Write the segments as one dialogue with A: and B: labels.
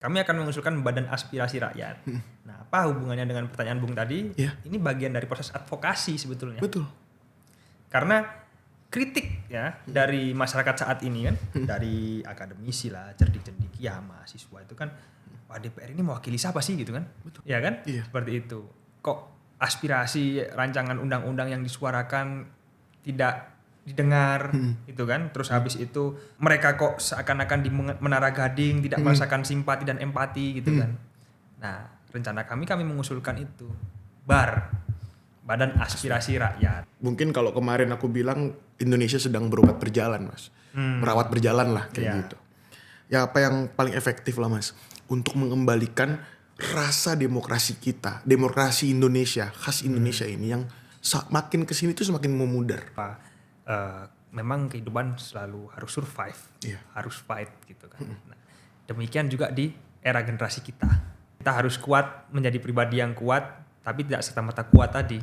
A: Kami akan mengusulkan Badan Aspirasi Rakyat. Nah, apa hubungannya dengan pertanyaan Bung tadi?
B: Iya.
A: Ini bagian dari proses advokasi sebetulnya.
B: Betul.
A: Karena kritik ya dari masyarakat saat ini kan, dari akademisi lah, cerdik-cendikia, mahasiswa itu kan, Pak DPR ini mewakili siapa sih gitu kan?
B: Betul.
A: Ya kan?
B: Iya.
A: Seperti itu. Kok aspirasi rancangan undang-undang yang disuarakan tidak didengar gitu kan, terus habis itu mereka kok seakan-akan di Menara Gading tidak merasakan simpati dan empati gitu kan. Nah, rencana kami mengusulkan itu Badan Aspirasi Rakyat.
B: Mungkin kalau kemarin aku bilang Indonesia sedang berobat berjalan, Mas. Merawat berjalan lah kayak
A: Iya.
B: gitu. Ya apa yang paling efektif lah, Mas, untuk mengembalikan rasa demokrasi kita, demokrasi Indonesia, khas Indonesia ini yang makin kesini tuh semakin memudar.
A: Memang kehidupan selalu harus survive,
B: Iya.
A: harus fight gitu kan. Nah, demikian juga di era generasi kita. Kita harus kuat, menjadi pribadi yang kuat, tapi tidak serta-merta kuat tadi.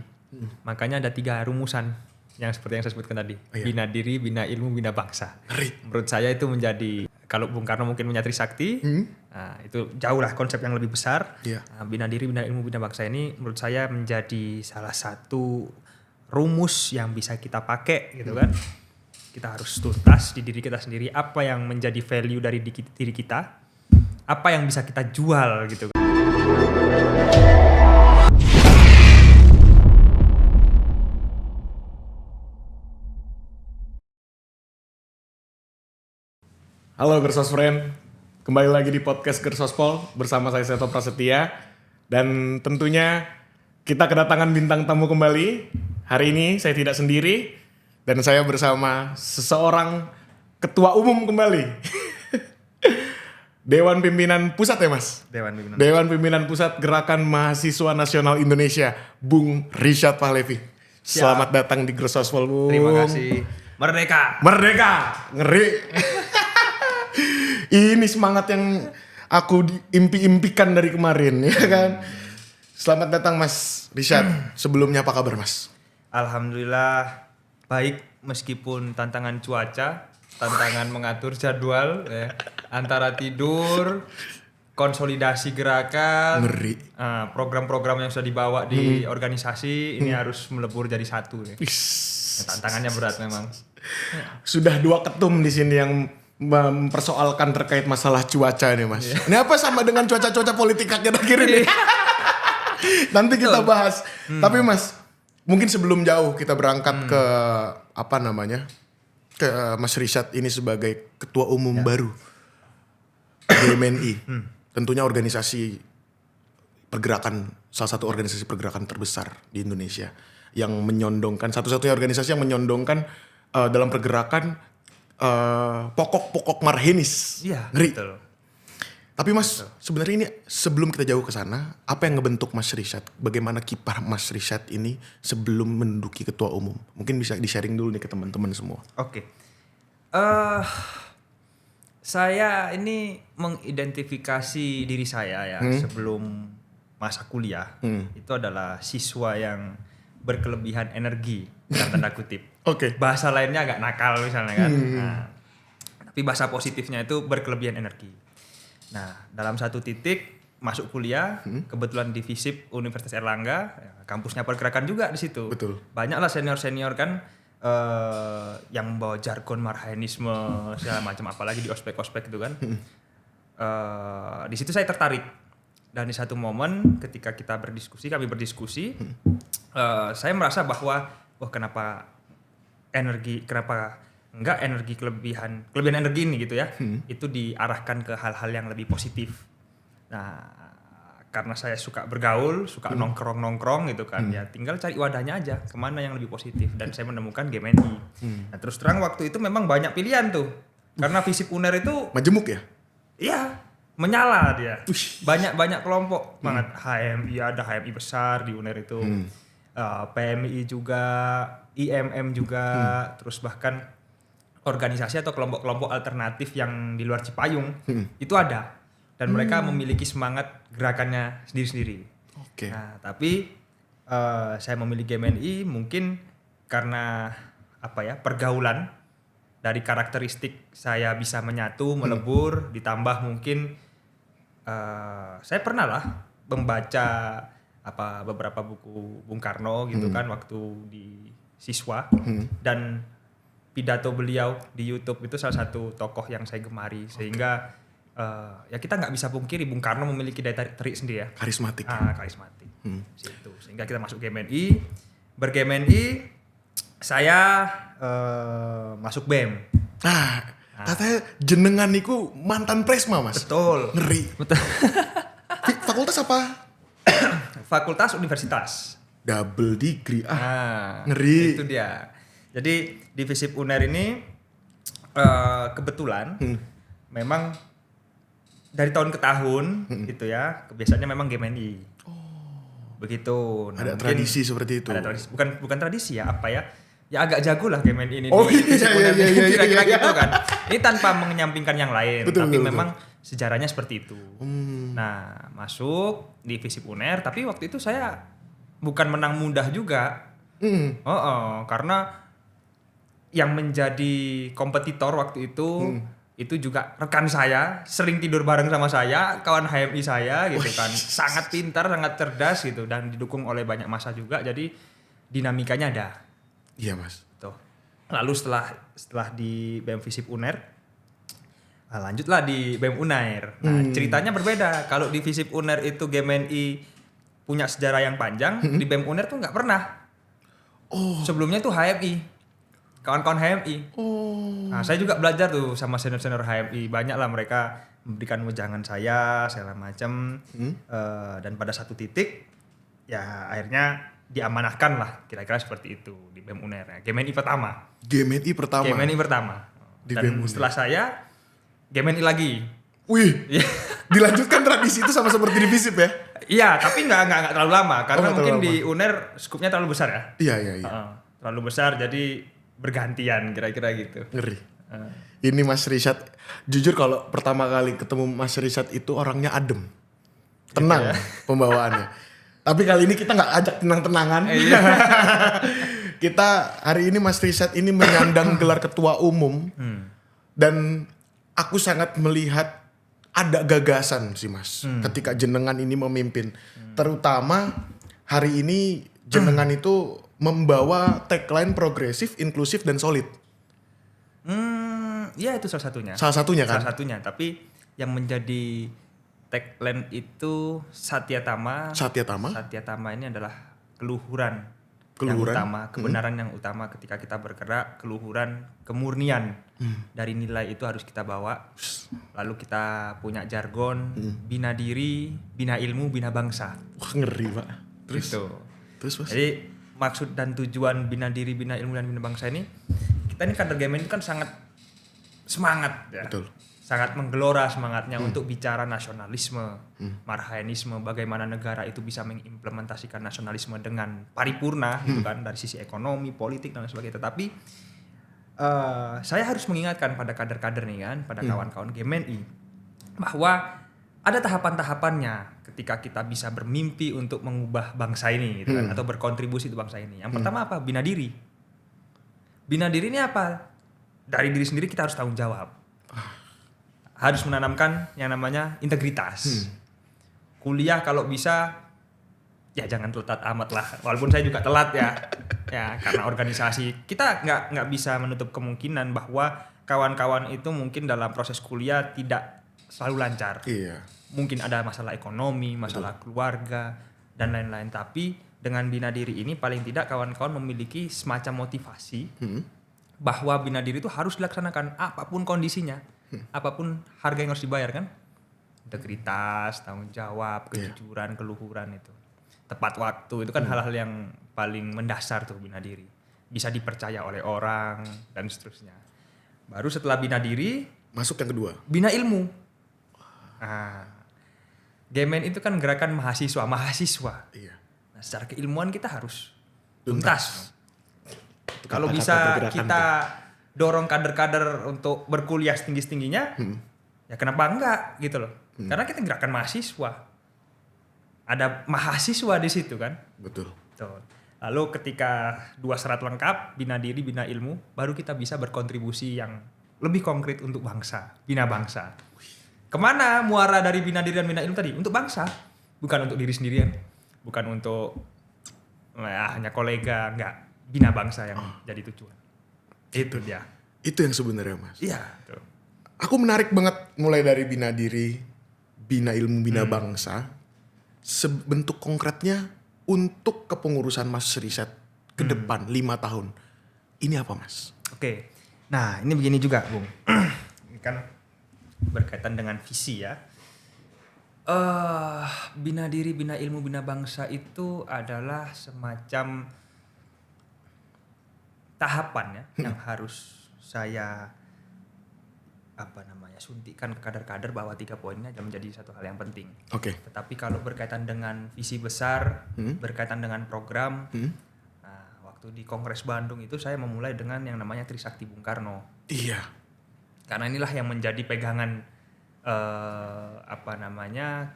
A: Makanya ada 3 rumusan yang seperti yang saya sebutkan tadi.
B: Iya.
A: Bina diri, bina ilmu, bina bangsa.
B: Ngeri.
A: Menurut saya itu menjadi, kalau Bung Karno mungkin punya Trisakti, nah, itu jauh lah konsep yang lebih besar.
B: Iya.
A: Nah, bina diri, bina ilmu, bina bangsa ini menurut saya menjadi salah satu rumus yang bisa kita pakai gitu kan. Kita harus tuntas di diri kita sendiri, apa yang menjadi value dari diri kita, apa yang bisa kita jual gitu.
B: Halo Gersos Friend, kembali lagi di podcast Gersospol bersama saya Seto Prasetya. Dan tentunya kita kedatangan bintang tamu kembali. Hari ini saya tidak sendiri dan saya bersama seseorang ketua umum kembali. Dewan Pimpinan Pusat ya Mas? Dewan Pimpinan Pusat Gerakan Mahasiswa Nasional Indonesia, Bung Richard Pahlevi. Selamat datang di Gersospol, Bung.
A: Terima kasih. Merdeka.
B: Merdeka, ngeri. Ini semangat yang aku impi-impikan dari kemarin, ya kan. Selamat datang Mas Richard. Sebelumnya apa kabar Mas?
A: Alhamdulillah baik, meskipun tantangan cuaca, tantangan mengatur jadwal ya, antara tidur, konsolidasi gerakan,
B: Ngeri.
A: program-program yang sudah dibawa di organisasi ini harus melebur jadi satu ya. Tantangannya berat memang.
B: Sudah 2 ketum di sini yang mempersoalkan terkait masalah cuaca ini Mas. Ini apa sama dengan cuaca-cuaca politik akhir-akhir ini? Nanti kita bahas. Tapi Mas, mungkin sebelum jauh kita berangkat ke ke Mas Richard ini sebagai ketua umum baru GMNI. Tentunya organisasi pergerakan, salah satu organisasi pergerakan terbesar di Indonesia yang menyondongkan, satu-satunya organisasi yang menyondongkan dalam pergerakan pokok-pokok marhenis.
A: Iya,
B: Ngeri.
A: betul.
B: Tapi Mas, sebenarnya ini sebelum kita jauh ke sana, apa yang ngebentuk Mas Richard? Bagaimana kiprah Mas Richard ini sebelum menduduki ketua umum? Mungkin bisa di-sharing dulu nih ke teman-teman semua.
A: Oke. Saya ini mengidentifikasi diri saya ya sebelum masa kuliah. Itu adalah siswa yang berkelebihan energi dalam tanda kutip.
B: Oke.
A: Bahasa lainnya agak nakal misalnya kan. Nah, tapi bahasa positifnya itu berkelebihan energi. Nah, dalam satu titik masuk kuliah, kebetulan di FISIP Universitas Erlangga, ya, kampusnya pergerakan juga di situ.
B: Betul.
A: Banyaklah senior-senior kan yang membawa jargon marhaenisme segala macam, apalagi di ospek-ospek itu kan. Di situ saya tertarik. Dan di satu momen ketika kami berdiskusi, saya merasa bahwa kenapa kelebihan energi ini gitu ya, itu diarahkan ke hal-hal yang lebih positif. Nah, karena saya suka bergaul, suka nongkrong gitu kan, ya tinggal cari wadahnya aja kemana yang lebih positif, dan saya menemukan GMNI. Nah, terus terang waktu itu memang banyak pilihan tuh, karena FISIP UNER itu
B: Majemuk ya?
A: iya, menyala dia. Banyak kelompok banget. HMI, ada HMI besar di UNER itu. PMI juga, IMM juga, terus bahkan organisasi atau kelompok-kelompok alternatif yang di luar Cipayung itu ada, dan mereka memiliki semangat gerakannya sendiri-sendiri.
B: Oke.
A: Nah, tapi saya memilih GMNI mungkin karena pergaulan, dari karakteristik saya bisa menyatu, melebur, ditambah mungkin saya pernah lah membaca beberapa buku Bung Karno gitu kan waktu di siswa dan pidato beliau di YouTube itu salah satu tokoh yang saya gemari sehingga ya kita nggak bisa pungkiri Bung Karno memiliki daya tarik sendiri ya.
B: Karismatik.
A: Karismatik. Situ. Sehingga kita masuk GMNI, berGMNI saya masuk BEM.
B: Katanya jenengan niku mantan presma, Mas.
A: Betul.
B: Ngeri.
A: Betul.
B: Fakultas apa?
A: Fakultas Universitas.
B: Double degree.
A: Itu
B: Ngeri.
A: dia. Jadi di FISIP UNER ini kebetulan memang dari tahun ke tahun gitu ya, kebiasaannya memang GMNI. Begitu. Nah,
B: Ada tradisi seperti itu.
A: Ada tradisi. Bukan tradisi ya, apa ya? Ya agak jago lah GMNI ini.
B: Iya.
A: Kira-kira gitu kan. Ini tanpa menyampingkan yang lain, tapi memang sejarahnya seperti itu. Nah, masuk di FISIP UNER, tapi waktu itu saya bukan menang mudah juga. Karena yang menjadi kompetitor waktu itu juga rekan saya, sering tidur bareng sama saya, kawan HMI saya gitu kan. Sangat pintar, sangat cerdas gitu dan didukung oleh banyak massa juga. Jadi dinamikanya ada.
B: Iya, Mas.
A: Tuh. Lalu setelah di BEM FISIP UNER, lanjutlah di BEM UNAIR. Nah, ceritanya berbeda. Kalau di FISIP UNER itu GMNI punya sejarah yang panjang, di BEM UNER tuh nggak pernah. Sebelumnya tuh HMI, kawan-kawan HMI. Nah, saya juga belajar tuh sama senior-senior HMI. Banyak lah mereka memberikan wejangan saya, segala macam. Dan pada satu titik, ya akhirnya diamanahkan lah, kira-kira seperti itu di BEM UNER. GMNI pertama.
B: GMNI pertama.
A: Dan setelah saya, GMNI lagi.
B: Wih, dilanjutkan tradisi itu sama seperti di FISIP ya?
A: Iya, tapi nggak terlalu lama karena mungkin di UNER skupnya terlalu besar ya.
B: Iya.
A: Terlalu besar jadi bergantian kira-kira gitu.
B: Ngeri. Ini Mas Rishad, jujur kalau pertama kali ketemu Mas Rishad itu orangnya adem, tenang pembawaannya. Tapi kali ini kita nggak ajak tenang-tenangan. Kita hari ini Mas Rishad ini menyandang gelar ketua umum dan aku sangat melihat ada gagasan sih Mas ketika jenengan ini memimpin. Terutama hari ini jenengan itu membawa tagline progresif, inklusif dan solid.
A: Ya itu salah satunya.
B: Salah satunya kan?
A: Salah satunya, tapi yang menjadi tagline itu Satya Tama. Satya Tama ini adalah keluhuran yang utama, kebenaran yang utama ketika kita bergerak, keluhuran, kemurnian dari nilai itu harus kita bawa. Lalu kita punya jargon, bina diri, bina ilmu, bina bangsa.
B: Wah, ngeri Pak. Terus Mas?
A: Jadi maksud dan tujuan bina diri, bina ilmu dan bina bangsa ini, kita ini kader GMNI kan sangat semangat ya.
B: Betul.
A: Sangat menggelora semangatnya untuk bicara nasionalisme, marhaenisme, bagaimana negara itu bisa mengimplementasikan nasionalisme dengan paripurna gitu kan, dari sisi ekonomi, politik dan sebagainya. Tetapi saya harus mengingatkan pada kader-kader nih kan, pada kawan-kawan GMNI bahwa ada tahapan-tahapannya ketika kita bisa bermimpi untuk mengubah bangsa ini gitu kan, atau berkontribusi untuk bangsa ini. Yang pertama apa? Bina diri. Bina diri ini apa? Dari diri sendiri kita harus tanggung jawab. Harus menanamkan yang namanya integritas. Kuliah kalau bisa ya jangan telat amat lah. Walaupun saya juga telat ya. Ya karena organisasi kita nggak bisa menutup kemungkinan bahwa kawan-kawan itu mungkin dalam proses kuliah tidak selalu lancar.
B: Iya.
A: Mungkin ada masalah ekonomi, masalah keluarga dan lain-lain. Tapi dengan bina diri ini paling tidak kawan-kawan memiliki semacam motivasi bahwa bina diri itu harus dilaksanakan apapun kondisinya. Apapun harga yang harus dibayar kan, integritas, tanggung jawab, kejujuran, keluhuran itu, tepat waktu itu kan hal-hal yang paling mendasar tuh bina diri, bisa dipercaya oleh orang dan seterusnya. Baru setelah bina diri
B: masuk yang kedua,
A: bina ilmu. GMN itu kan gerakan mahasiswa.
B: Iya.
A: Nah, secara keilmuan kita harus tuntas. Kalau bisa kita dorong kader-kader untuk berkuliah setinggi-tingginya, ya kenapa enggak gitu loh. Karena kita gerakan mahasiswa. Ada mahasiswa di situ kan.
B: Betul.
A: Tuh. Lalu ketika dua syarat lengkap, bina diri, bina ilmu, baru kita bisa berkontribusi yang lebih konkret untuk bangsa, bina bangsa. Kemana muara dari bina diri dan bina ilmu tadi? Untuk bangsa, bukan untuk diri sendirian, bukan untuk hanya kolega, enggak. Bina bangsa yang jadi tujuan. Itu dia.
B: Itu yang sebenarnya Mas.
A: Iya. Tuh.
B: Aku menarik banget mulai dari bina diri, bina ilmu, bina bangsa. Sebentuk konkretnya untuk kepengurusan Mas riset ke depan 5 tahun. Ini apa Mas?
A: Oke. Nah ini begini juga Bung. Ini kan berkaitan dengan visi ya. Bina diri, bina ilmu, bina bangsa itu adalah semacam tahapan ya yang harus saya suntikan ke kader-kader bahwa 3 poin ini akan menjadi satu hal yang penting.
B: Oke.
A: Tetapi kalau berkaitan dengan visi besar, berkaitan dengan program, nah, waktu di Kongres Bandung itu saya memulai dengan yang namanya Trisakti Bung Karno.
B: Iya.
A: Karena inilah yang menjadi pegangan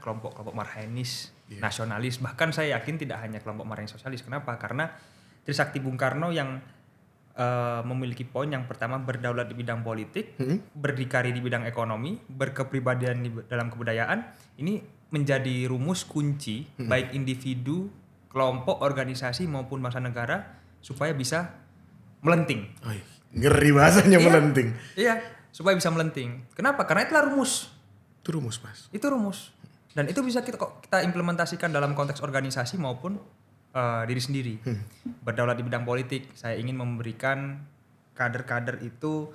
A: kelompok-kelompok marxis, nasionalis, bahkan saya yakin tidak hanya kelompok marxis sosialis. Kenapa? Karena Trisakti Bung Karno yang memiliki poin yang pertama berdaulat di bidang politik, berdikari di bidang ekonomi, berkepribadian dalam kebudayaan. Ini menjadi rumus kunci baik individu, kelompok, organisasi maupun bangsa negara supaya bisa melenting.
B: Ngeri bahasanya melenting.
A: Iya, supaya bisa melenting. Kenapa? Karena itulah rumus.
B: Itu rumus Mas.
A: Itu rumus. Dan itu bisa kita implementasikan dalam konteks organisasi maupun diri sendiri. Berdaulat di bidang politik, saya ingin memberikan kader-kader itu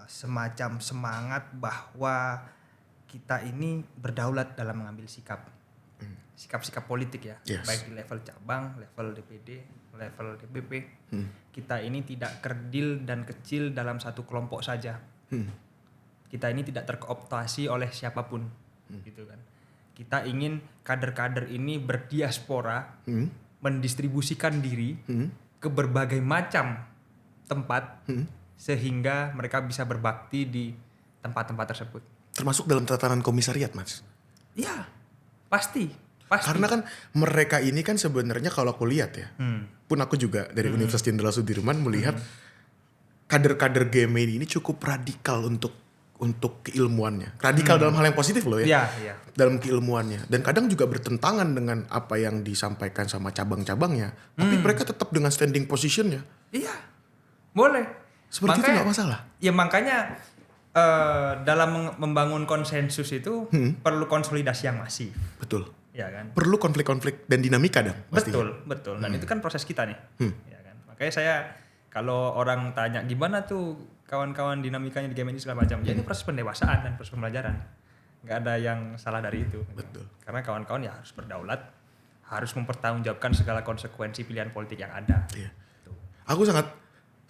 A: semacam semangat bahwa kita ini berdaulat dalam mengambil sikap-sikap politik ya, baik di level cabang, level DPD, level DPP. Kita ini tidak kerdil dan kecil dalam satu kelompok saja. Kita ini tidak terkooptasi oleh siapapun, gitu kan. Kita ingin kader-kader ini berdiaspora, mendistribusikan diri ke berbagai macam tempat, sehingga mereka bisa berbakti di tempat-tempat tersebut.
B: Termasuk dalam tatanan komisariat Mas?
A: Iya, pasti.
B: Karena kan mereka ini kan sebenarnya kalau aku lihat ya, pun aku juga dari Universitas Jenderal Sudirman melihat kader-kader GMI ini cukup radikal untuk keilmuannya. Radikal dalam hal yang positif loh ya.
A: Iya.
B: Dalam keilmuannya. Dan kadang juga bertentangan dengan apa yang disampaikan sama cabang-cabangnya. Tapi mereka tetap dengan standing positionnya.
A: Iya, boleh.
B: Seperti itu gak masalah?
A: Ya makanya dalam membangun konsensus itu perlu konsolidasi yang masif.
B: Betul.
A: Ya kan?
B: Perlu konflik-konflik dan dinamika dong.
A: Betul. Dan itu kan proses kita nih. Ya kan? Makanya saya kalau orang tanya gimana tuh kawan-kawan dinamikanya di game ini segala macam. Ya ini proses pendewasaan dan proses pembelajaran. Nggak ada yang salah dari itu.
B: Betul.
A: Karena kawan-kawan ya harus berdaulat, harus mempertanggungjawabkan segala konsekuensi pilihan politik yang ada.
B: Iya.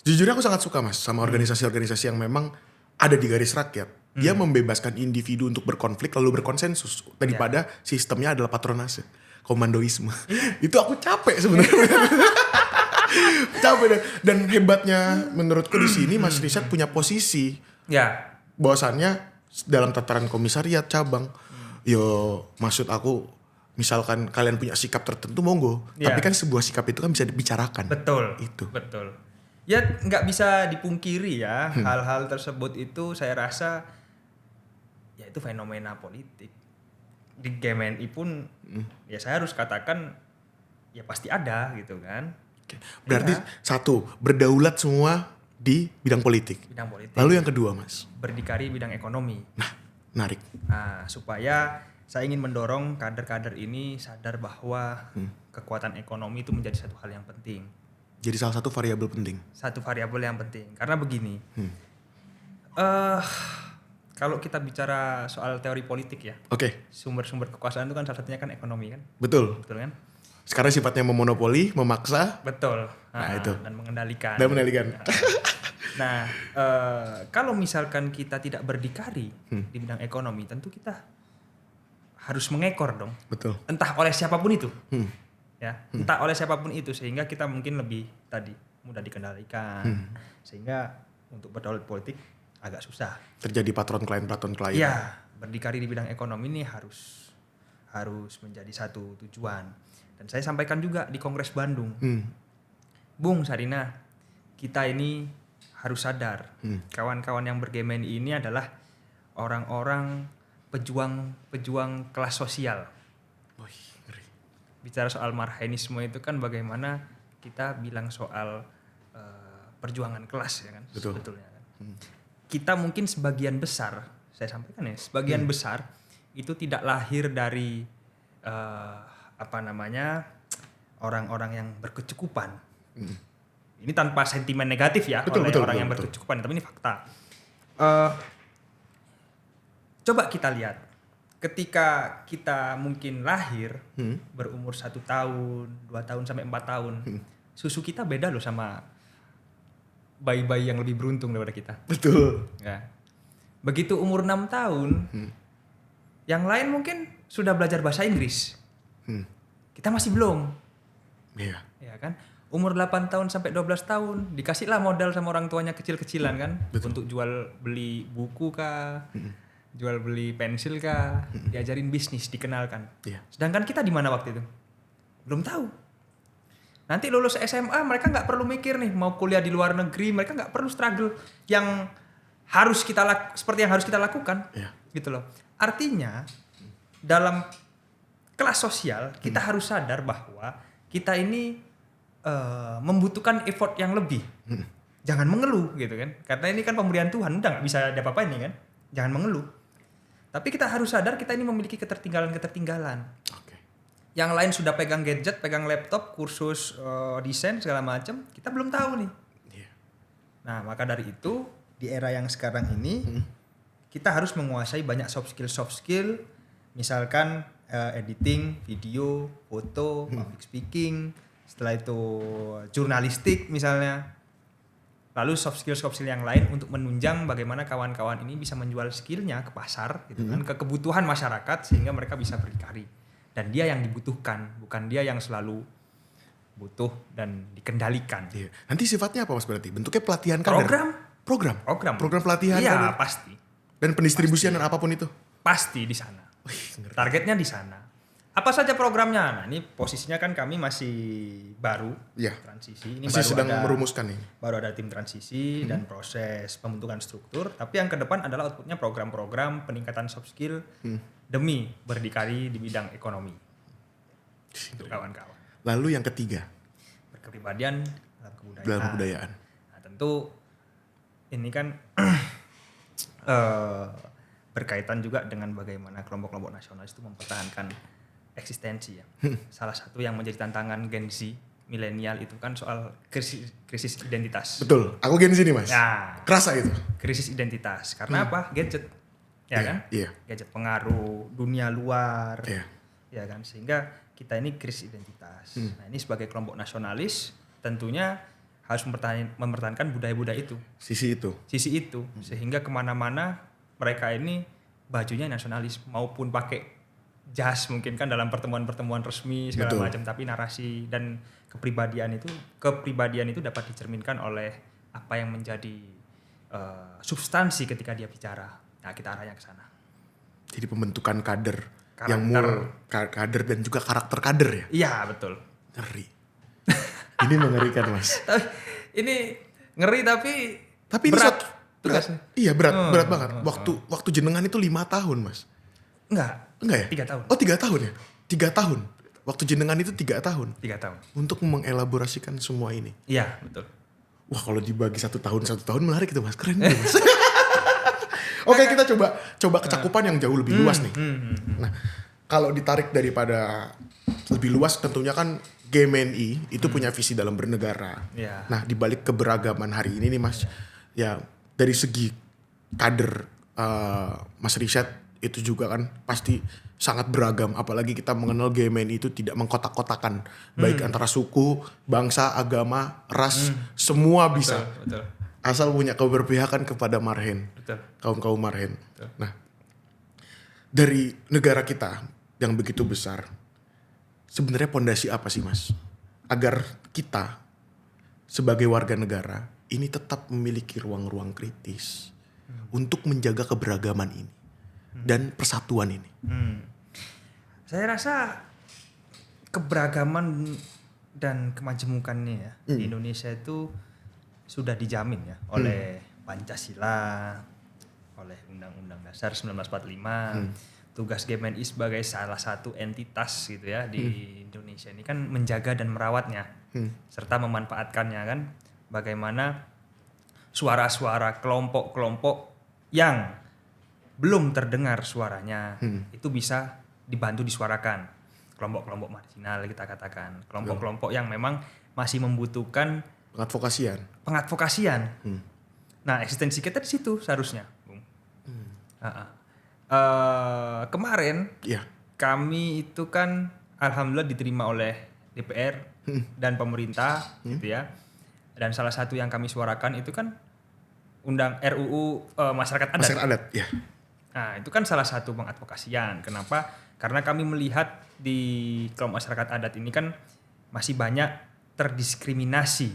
B: Jujurnya aku sangat suka Mas sama organisasi-organisasi yang memang ada di garis rakyat. Dia membebaskan individu untuk berkonflik lalu berkonsensus daripada sistemnya adalah patronase, komandoisme. Itu aku capek sebenarnya. Capek dan hebatnya menurutku di sini Mas Riset punya posisi.
A: Ya.
B: Bahwasannya dalam tataran komisariat cabang, yo maksud aku misalkan kalian punya sikap tertentu monggo, tapi kan sebuah sikap itu kan bisa dibicarakan.
A: Betul.
B: Itu.
A: Betul. Ya nggak bisa dipungkiri ya hal-hal tersebut itu saya rasa ya itu fenomena politik. Di GMNI pun ya saya harus katakan ya pasti ada gitu kan.
B: Berarti satu, berdaulat semua di bidang politik.
A: Bidang politik.
B: Lalu yang kedua Mas?
A: Berdikari bidang ekonomi.
B: Nah, menarik.
A: Nah, supaya saya ingin mendorong kader-kader ini sadar bahwa kekuatan ekonomi itu menjadi satu hal yang penting.
B: Jadi salah satu variabel penting.
A: Satu variabel yang penting. Karena begini, kalau kita bicara soal teori politik ya, sumber-sumber kekuasaan itu kan salah satunya kan ekonomi kan.
B: Betul kan? Sekarang sifatnya memonopoli, memaksa.
A: Betul.
B: Itu.
A: Dan mengendalikan.
B: Nah,
A: kalau misalkan kita tidak berdikari di bidang ekonomi, tentu kita harus mengekor dong.
B: Betul.
A: Entah oleh siapapun itu. Entah oleh siapapun itu sehingga kita mungkin lebih mudah dikendalikan. Sehingga untuk berdaulat politik agak susah.
B: Terjadi patron klien.
A: Iya, berdikari di bidang ekonomi ini harus menjadi satu tujuan. Dan saya sampaikan juga di Kongres Bandung. Bung Sarina, kita ini harus sadar kawan-kawan yang berGMNI ini adalah orang-orang pejuang kelas sosial.
B: Wih, ngeri.
A: Bicara soal marhainisme itu kan bagaimana kita bilang soal perjuangan kelas ya kan,
B: Betul.
A: sebetulnya kan. Kita mungkin sebagian besar, saya sampaikan ya, sebagian besar itu tidak lahir dari orang-orang yang berkecukupan. Ini tanpa sentimen negatif ya,
B: Betul,
A: orang yang
B: betul.
A: berkecukupan, tapi ini fakta. Coba kita lihat, ketika kita mungkin lahir berumur 1 tahun, 2 tahun sampai 4 tahun, susu kita beda loh sama bayi-bayi yang lebih beruntung daripada kita.
B: Betul.
A: Ya. Begitu umur 6 tahun, yang lain mungkin sudah belajar bahasa Inggris. Kita masih belum.
B: Iya.
A: Ya kan? Umur 8 tahun sampai 12 tahun dikasihlah modal sama orang tuanya kecil-kecilan kan.
B: Betul.
A: Untuk jual beli buku kah, jual beli pensil kah, diajarin bisnis, dikenalkan.
B: Iya.
A: Sedangkan kita di mana waktu itu? Belum tahu. Nanti lulus SMA mereka nggak perlu mikir nih mau kuliah di luar negeri, mereka nggak perlu struggle yang harus seperti yang harus kita lakukan.
B: Iya.
A: Gitu loh. Artinya dalam kelas sosial kita harus sadar bahwa kita ini membutuhkan effort yang lebih. Jangan mengeluh gitu kan. Karena ini kan pemberian Tuhan, udah nggak bisa apa-apain nih kan. Jangan mengeluh. Tapi kita harus sadar kita ini memiliki ketertinggalan.
B: Oke.
A: Yang lain sudah pegang gadget, pegang laptop, kursus desain segala macam, kita belum tahu nih.
B: Iya.
A: Nah, maka dari itu di era yang sekarang ini kita harus menguasai banyak soft skill. Misalkan editing, video, foto, public speaking, setelah itu jurnalistik misalnya. Lalu soft skill yang lain untuk menunjang bagaimana kawan-kawan ini bisa menjual skillnya ke pasar gitu kan, ke kebutuhan masyarakat sehingga mereka bisa berdikari. Dan dia yang dibutuhkan, bukan dia yang selalu butuh dan dikendalikan.
B: Iya. Nanti sifatnya apa Mas berarti? Bentuknya pelatihan kader? Program pelatihan
A: Iya,
B: kader?
A: pasti.
B: Dan pendistribusian dan apapun itu?
A: Pasti di sana.
B: Wih, ngeri.
A: Targetnya di sana. Apa saja programnya? Nah, ini posisinya kan kami masih baru
B: Iya.
A: transisi. Ini
B: Masih
A: baru
B: sedang
A: ada,
B: merumuskan ini.
A: baru ada tim transisi dan proses pembentukan struktur. Tapi yang ke depan adalah outputnya program-program peningkatan soft skill demi berdikari di bidang ekonomi. Untuk kawan-kawan.
B: Lalu yang ketiga,
A: Berkepribadian dalam kebudayaan.
B: dalam kebudayaan.
A: Nah, tentu ini kan berkaitan juga dengan bagaimana kelompok-kelompok nasionalis itu mempertahankan eksistensi ya. Salah satu yang menjadi tantangan Gen Z milenial itu kan soal krisis identitas.
B: Betul, aku Gen Z nih Mas.
A: Ya,
B: Kerasa itu.
A: krisis identitas. Karena apa? Gadget. Ya
B: Iya,
A: kan?
B: iya.
A: Gadget pengaruh dunia luar.
B: Iya.
A: Ya kan? Sehingga kita ini krisis identitas. Nah, ini sebagai kelompok nasionalis tentunya harus mempertahankan budaya-budaya itu.
B: Sisi itu.
A: Sisi itu. Sehingga kemana-mana mereka ini bajunya nasionalis maupun pakai jas mungkin kan dalam pertemuan-pertemuan resmi segala
B: Betul.
A: macam, tapi narasi dan kepribadian itu dapat dicerminkan oleh apa yang menjadi substansi ketika dia bicara. Nah, kita arahnya ke sana.
B: Jadi pembentukan kader
A: Karakter.
B: yang kader dan juga karakter kader ya.
A: Iya, betul.
B: Ngeri. Ini mengerikan Mas.
A: Tapi ini ngeri tapi
B: Tapi ini
A: berat
B: berat.
A: tugasnya.
B: Iya berat banget. Waktu jenengan itu 5 tahun Mas.
A: Enggak
B: Enggak ya?
A: 3 tahun.
B: Oh 3 tahun ya? 3 tahun. Waktu jenengan itu 3 tahun.
A: 3 tahun.
B: Untuk mengelaborasikan semua ini.
A: Iya, betul.
B: Wah kalau dibagi 1 tahun menarik itu Mas. Keren itu Mas. Oke kita coba kecakupan yang jauh lebih luas nih. Nah kalau ditarik daripada lebih luas tentunya kan GMNI itu punya visi dalam bernegara.
A: Iya.
B: Nah dibalik keberagaman hari ini nih Mas. Ya dari segi kader Mas Richard itu juga kan pasti sangat beragam. Apalagi kita mengenal GMNI itu tidak mengkotak-kotakan. Baik antara suku, bangsa, agama, ras, semua bisa.
A: Betul.
B: Asal punya keberpihakan kepada marhen,
A: Betul.
B: kaum marhen. Nah, dari negara kita yang begitu besar, sebenarnya pondasi apa sih Mas? Agar kita sebagai warga negara ini tetap memiliki ruang-ruang kritis untuk menjaga keberagaman ini dan persatuan ini.
A: Saya rasa keberagaman dan kemajemukannya ya di Indonesia itu sudah dijamin ya oleh Pancasila, oleh Undang-Undang Dasar 1945. Tugas GMNI sebagai salah satu entitas gitu ya di Indonesia ini kan menjaga dan merawatnya serta memanfaatkannya kan, bagaimana suara-suara kelompok-kelompok yang belum terdengar suaranya itu bisa dibantu disuarakan. Kelompok-kelompok marginal kita katakan, kelompok-kelompok yang memang masih membutuhkan pengadvokasian. Nah, eksistensi kita di situ seharusnya, Bung. Kemarin kami itu kan alhamdulillah diterima oleh DPR dan pemerintah gitu ya. Dan salah satu yang kami suarakan itu kan RUU Masyarakat Adat.
B: Ya.
A: Nah, itu kan salah satu pengadvokasian. Kenapa? Karena kami melihat di kelompok masyarakat adat ini kan masih banyak terdiskriminasi.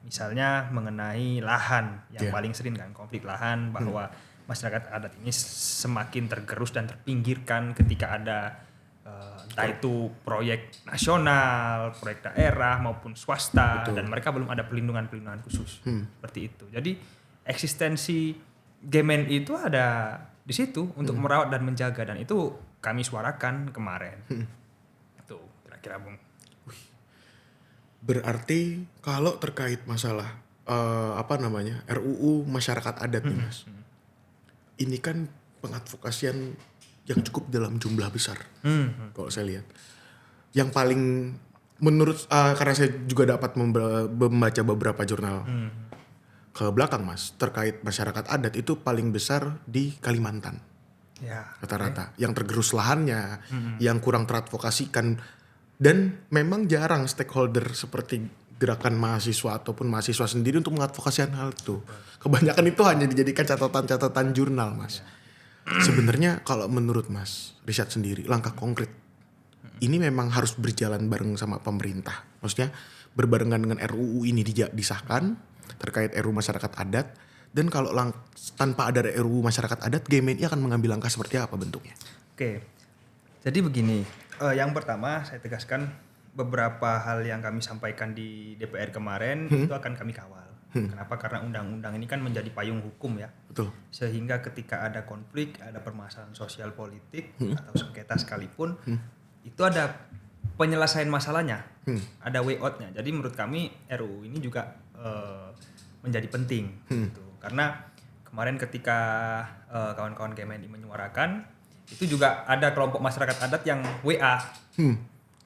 A: Misalnya mengenai lahan yang paling sering kan konflik lahan, bahwa masyarakat adat ini semakin tergerus dan terpinggirkan ketika ada entah itu proyek nasional, proyek daerah maupun swasta. Dan mereka belum ada perlindungan khusus seperti itu. Jadi eksistensi GMNI itu ada di situ untuk merawat dan menjaga, dan itu kami suarakan kemarin. Itu kira-kira, Bung.
B: Berarti kalau terkait masalah RUU Masyarakat Adat nih, Mas. Ini kan pengadvokasian yang cukup dalam jumlah besar. Kalau saya lihat. Yang paling menurut karena saya juga dapat membaca beberapa jurnal ke belakang, Mas, terkait masyarakat adat itu paling besar di Kalimantan.
A: Ya,
B: rata-rata. Yang tergerus lahannya, yang kurang teradvokasikan, dan memang jarang stakeholder seperti gerakan mahasiswa ataupun mahasiswa sendiri untuk mengadvokasikan hal itu. Kebanyakan itu hanya dijadikan catatan-catatan jurnal, Mas. Sebenarnya kalau menurut Mas Risyad sendiri, langkah konkret ini memang harus berjalan bareng sama pemerintah. Maksudnya berbarengan dengan RUU ini disahkan terkait RUU Masyarakat Adat, dan kalau tanpa ada RUU Masyarakat Adat, GMNI akan mengambil langkah seperti apa bentuknya?
A: Oke, jadi begini, yang pertama saya tegaskan beberapa hal yang kami sampaikan di DPR kemarin itu akan kami kawal. Kenapa? Karena undang-undang ini kan menjadi payung hukum ya.
B: Betul.
A: Sehingga ketika ada konflik, ada permasalahan sosial politik atau sengketa sekalipun, itu ada penyelesaian masalahnya, ada way out-nya. Jadi menurut kami RUU ini juga menjadi penting gitu. Karena kemarin ketika kawan-kawan GMNI menyuarakan, itu juga ada kelompok masyarakat adat yang WA.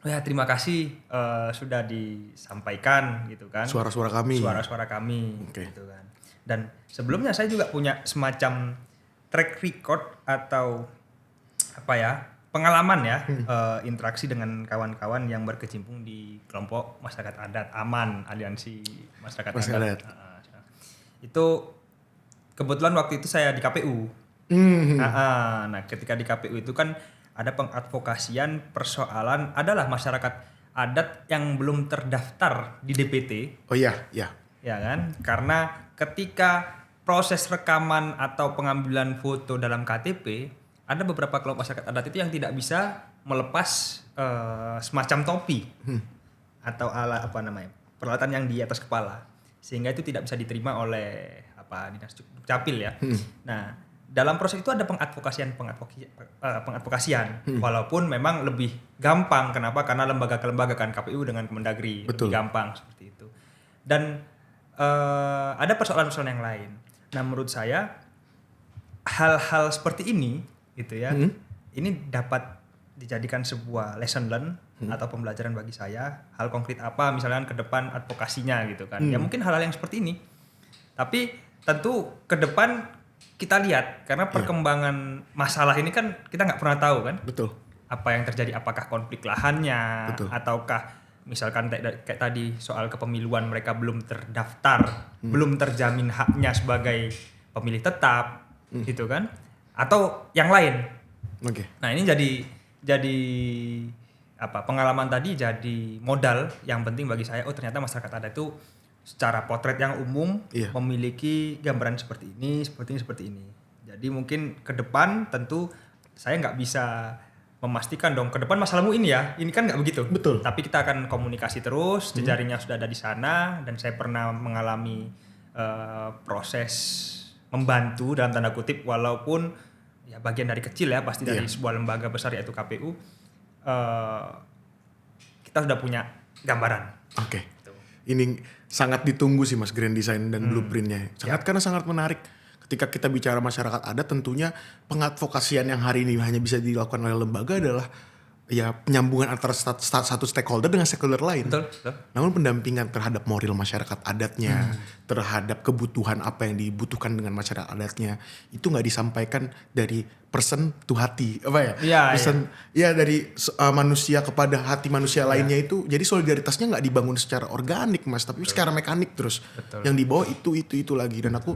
A: Ya, terima kasih sudah disampaikan gitu kan.
B: Suara-suara kami.
A: Gitu kan. Dan sebelumnya saya juga punya semacam track record atau pengalaman ya, interaksi dengan kawan-kawan yang berkecimpung di kelompok masyarakat adat AMAN, Aliansi Masyarakat Adat. Itu kebetulan waktu itu saya di KPU. Nah, ketika di KPU itu kan ada pengadvokasian persoalan adalah masyarakat adat yang belum terdaftar di DPT.
B: Oh iya.
A: Ya kan? Karena ketika proses rekaman atau pengambilan foto dalam KTP, ada beberapa kelompok masyarakat adat itu yang tidak bisa melepas semacam topi atau peralatan yang di atas kepala, sehingga itu tidak bisa diterima oleh Dinas Dukcapil ya. Nah, dalam proses itu ada pengadvokasian, walaupun memang lebih gampang. Kenapa? Karena lembaga kelembagaan KPU dengan Kemendagri lebih gampang seperti itu. Dan ada persoalan-persoalan yang lain. Nah, menurut saya hal-hal seperti ini, gitu ya, ini dapat dijadikan sebuah lesson learn atau pembelajaran bagi saya. Hal konkret apa, misalnya ke depan advokasinya gitu kan. Ya mungkin hal-hal yang seperti ini. Tapi tentu ke depan kita lihat, karena perkembangan masalah ini kan kita nggak pernah tahu kan.
B: Betul.
A: Apa yang terjadi, apakah konflik lahannya, ataukah misalkan kayak tadi soal kepemiluan mereka belum terdaftar, belum terjamin haknya sebagai pemilih tetap, gitu kan? Atau yang lain. Nah, ini jadi pengalaman tadi jadi modal yang penting bagi saya. Oh, ternyata masyarakat adat itu secara potret yang umum memiliki gambaran seperti ini. Jadi mungkin ke depan tentu saya nggak bisa memastikan dong ke depan masalahmu ini ya, ini kan nggak begitu.
B: Betul.
A: Tapi kita akan komunikasi terus, jejaringnya sudah ada di sana, dan saya pernah mengalami proses membantu dalam tanda kutip, walaupun ya bagian dari kecil ya pasti dari
B: Iya.
A: sebuah lembaga besar yaitu KPU, kita sudah punya gambaran.
B: Oke.
A: Gitu.
B: Ini sangat ditunggu sih Mas grand design dan blueprintnya. Karena sangat menarik. Ketika kita bicara masyarakat adat, tentunya pengadvokasian yang hari ini hanya bisa dilakukan oleh lembaga adalah ya penyambungan antara satu stakeholder dengan stakeholder lain.
A: Betul, betul.
B: Namun pendampingan terhadap moral masyarakat adatnya, terhadap kebutuhan apa yang dibutuhkan dengan masyarakat adatnya, itu nggak disampaikan dari person to hati, apa ya?
A: Iya,
B: Person, ya dari manusia kepada hati manusia lainnya itu. Jadi solidaritasnya nggak dibangun secara organik Mas, tapi secara mekanik terus.
A: Betul.
B: Yang dibawa itu lagi, dan aku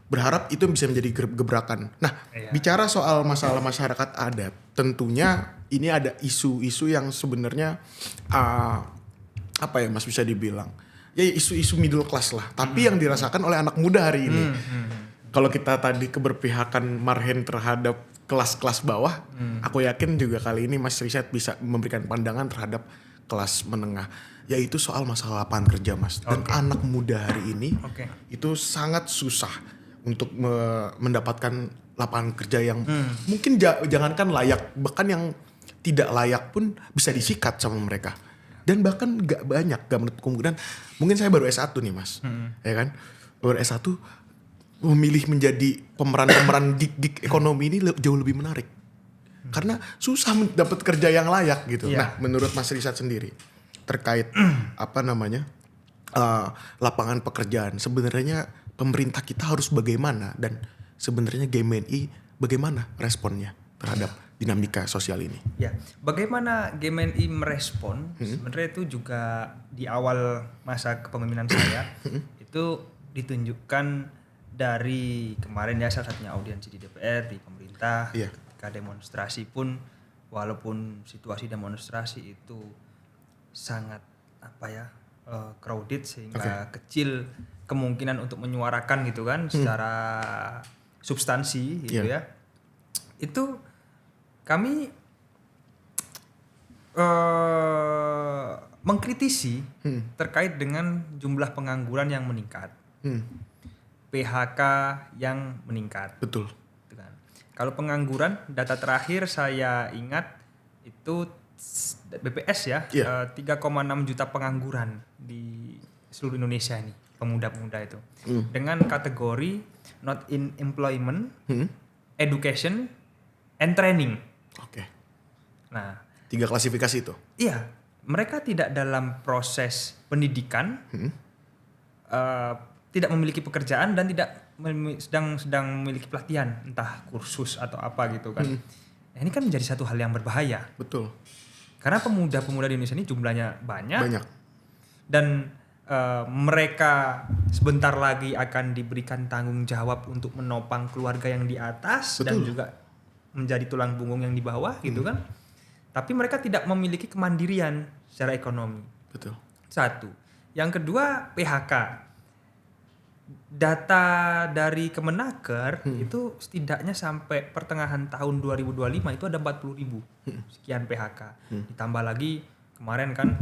B: berharap itu bisa menjadi gebrakan. Nah,
A: Iya.
B: bicara soal masalah masyarakat adat, tentunya ini ada isu-isu yang sebenarnya apa ya Mas bisa dibilang, ya isu-isu middle class lah, tapi yang dirasakan oleh anak muda hari ini. Kalau kita tadi keberpihakan Marhen terhadap kelas-kelas bawah, aku yakin juga kali ini Mas Riset bisa memberikan pandangan terhadap kelas menengah, yaitu soal masalah lapangan kerja Mas. Dan anak muda hari ini itu sangat susah untuk mendapatkan lapangan kerja yang mungkin jangankan layak, bahkan yang tidak layak pun bisa disikat sama mereka. Dan bahkan gak banyak, gak menutup kemungkinan, mungkin saya baru S1 nih Mas, ya kan, baru S1 memilih menjadi pemeran gig ekonomi ini jauh lebih menarik. Karena susah dapat kerja yang layak gitu. Nah, menurut Mas Risat sendiri terkait lapangan pekerjaan, sebenarnya pemerintah kita harus bagaimana, dan sebenarnya GMNI bagaimana responnya terhadap dinamika sosial ini?
A: Ya, bagaimana GMNI merespon? Sebenarnya itu juga di awal masa kepemimpinan saya itu ditunjukkan dari kemarin ya, salah satunya audiensi di DPR, di pemerintah, ketika demonstrasi pun, walaupun situasi demonstrasi itu sangat crowded sehingga kecil kemungkinan untuk menyuarakan gitu kan secara substansi gitu ya. Itu kami mengkritisi terkait dengan jumlah pengangguran yang meningkat, PHK yang meningkat.
B: Betul.
A: Gitu kan. Kalau pengangguran, data terakhir saya ingat itu BPS ya, 3,6 juta pengangguran di seluruh Indonesia ini, pemuda-pemuda itu. Dengan kategori not in employment, education, and training.
B: Oke.
A: Nah,
B: 3 klasifikasi itu.
A: iya, mereka tidak dalam proses pendidikan, tidak memiliki pekerjaan dan tidak sedang memiliki pelatihan, entah kursus atau apa gitu kan. Nah, ini kan menjadi satu hal yang berbahaya.
B: Betul.
A: Karena pemuda-pemuda di Indonesia ini jumlahnya banyak.
B: Banyak.
A: Dan mereka sebentar lagi akan diberikan tanggung jawab untuk menopang keluarga yang di atas. Betul. Dan juga menjadi tulang punggung yang di bawah gitu kan. Tapi mereka tidak memiliki kemandirian secara ekonomi.
B: Betul.
A: Satu. Yang kedua, PHK. Data dari Kemenaker itu setidaknya sampai pertengahan tahun 2025 itu ada 40.000 sekian PHK. Ditambah lagi kemarin kan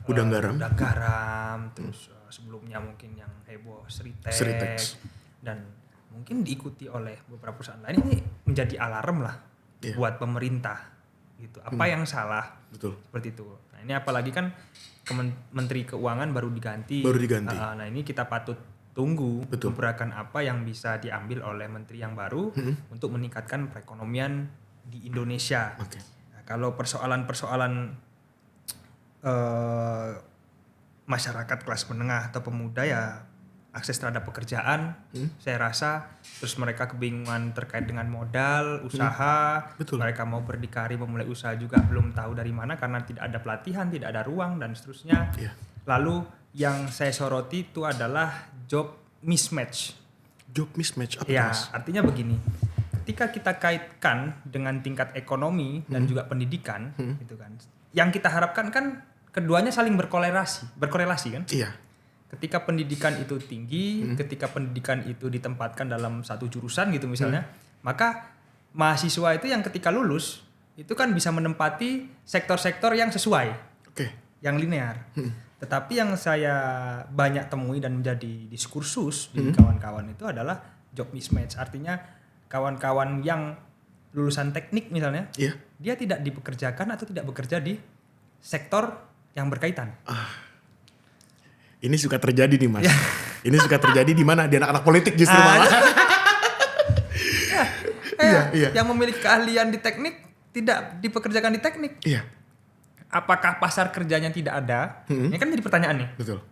A: Gudang Garam, terus sebelumnya mungkin yang heboh Sritex, dan mungkin diikuti oleh beberapa perusahaan lain. Ini menjadi alarm lah buat pemerintah gitu. Apa yang salah?
B: Betul.
A: Seperti itu. Nah, ini apalagi kan Menteri Keuangan baru diganti. Nah, ini kita patut tunggu gebrakan apa yang bisa diambil oleh menteri yang baru untuk meningkatkan perekonomian di Indonesia. Nah, kalau persoalan-persoalan masyarakat kelas menengah atau pemuda ya akses terhadap pekerjaan, saya rasa terus mereka kebingungan terkait dengan modal, usaha, mereka mau berdikari memulai usaha juga belum tahu dari mana karena tidak ada pelatihan, tidak ada ruang dan seterusnya. Lalu yang saya soroti itu adalah job mismatch.
B: Job mismatch apa
A: ya,
B: Mas?
A: Artinya begini, ketika kita kaitkan dengan tingkat ekonomi dan juga pendidikan, gitu kan, yang kita harapkan kan keduanya saling berkorelasi kan?
B: Iya.
A: Ketika pendidikan itu tinggi, ketika pendidikan itu ditempatkan dalam satu jurusan gitu misalnya, maka mahasiswa itu yang ketika lulus itu kan bisa menempati sektor-sektor yang sesuai, yang linear. Tetapi yang saya banyak temui dan menjadi diskursus di kawan-kawan itu adalah job mismatch. Artinya kawan-kawan yang lulusan teknik misalnya,
B: Iya.
A: dia tidak dipekerjakan atau tidak bekerja di sektor yang berkaitan.
B: Ini suka terjadi nih Mas. Ini suka terjadi di mana? Di anak-anak politik justru malah. Iya.
A: Yang memiliki keahlian di teknik tidak dipekerjakan di teknik.
B: Iya.
A: Apakah pasar kerjanya tidak ada? Ini kan jadi pertanyaan nih.
B: Betul.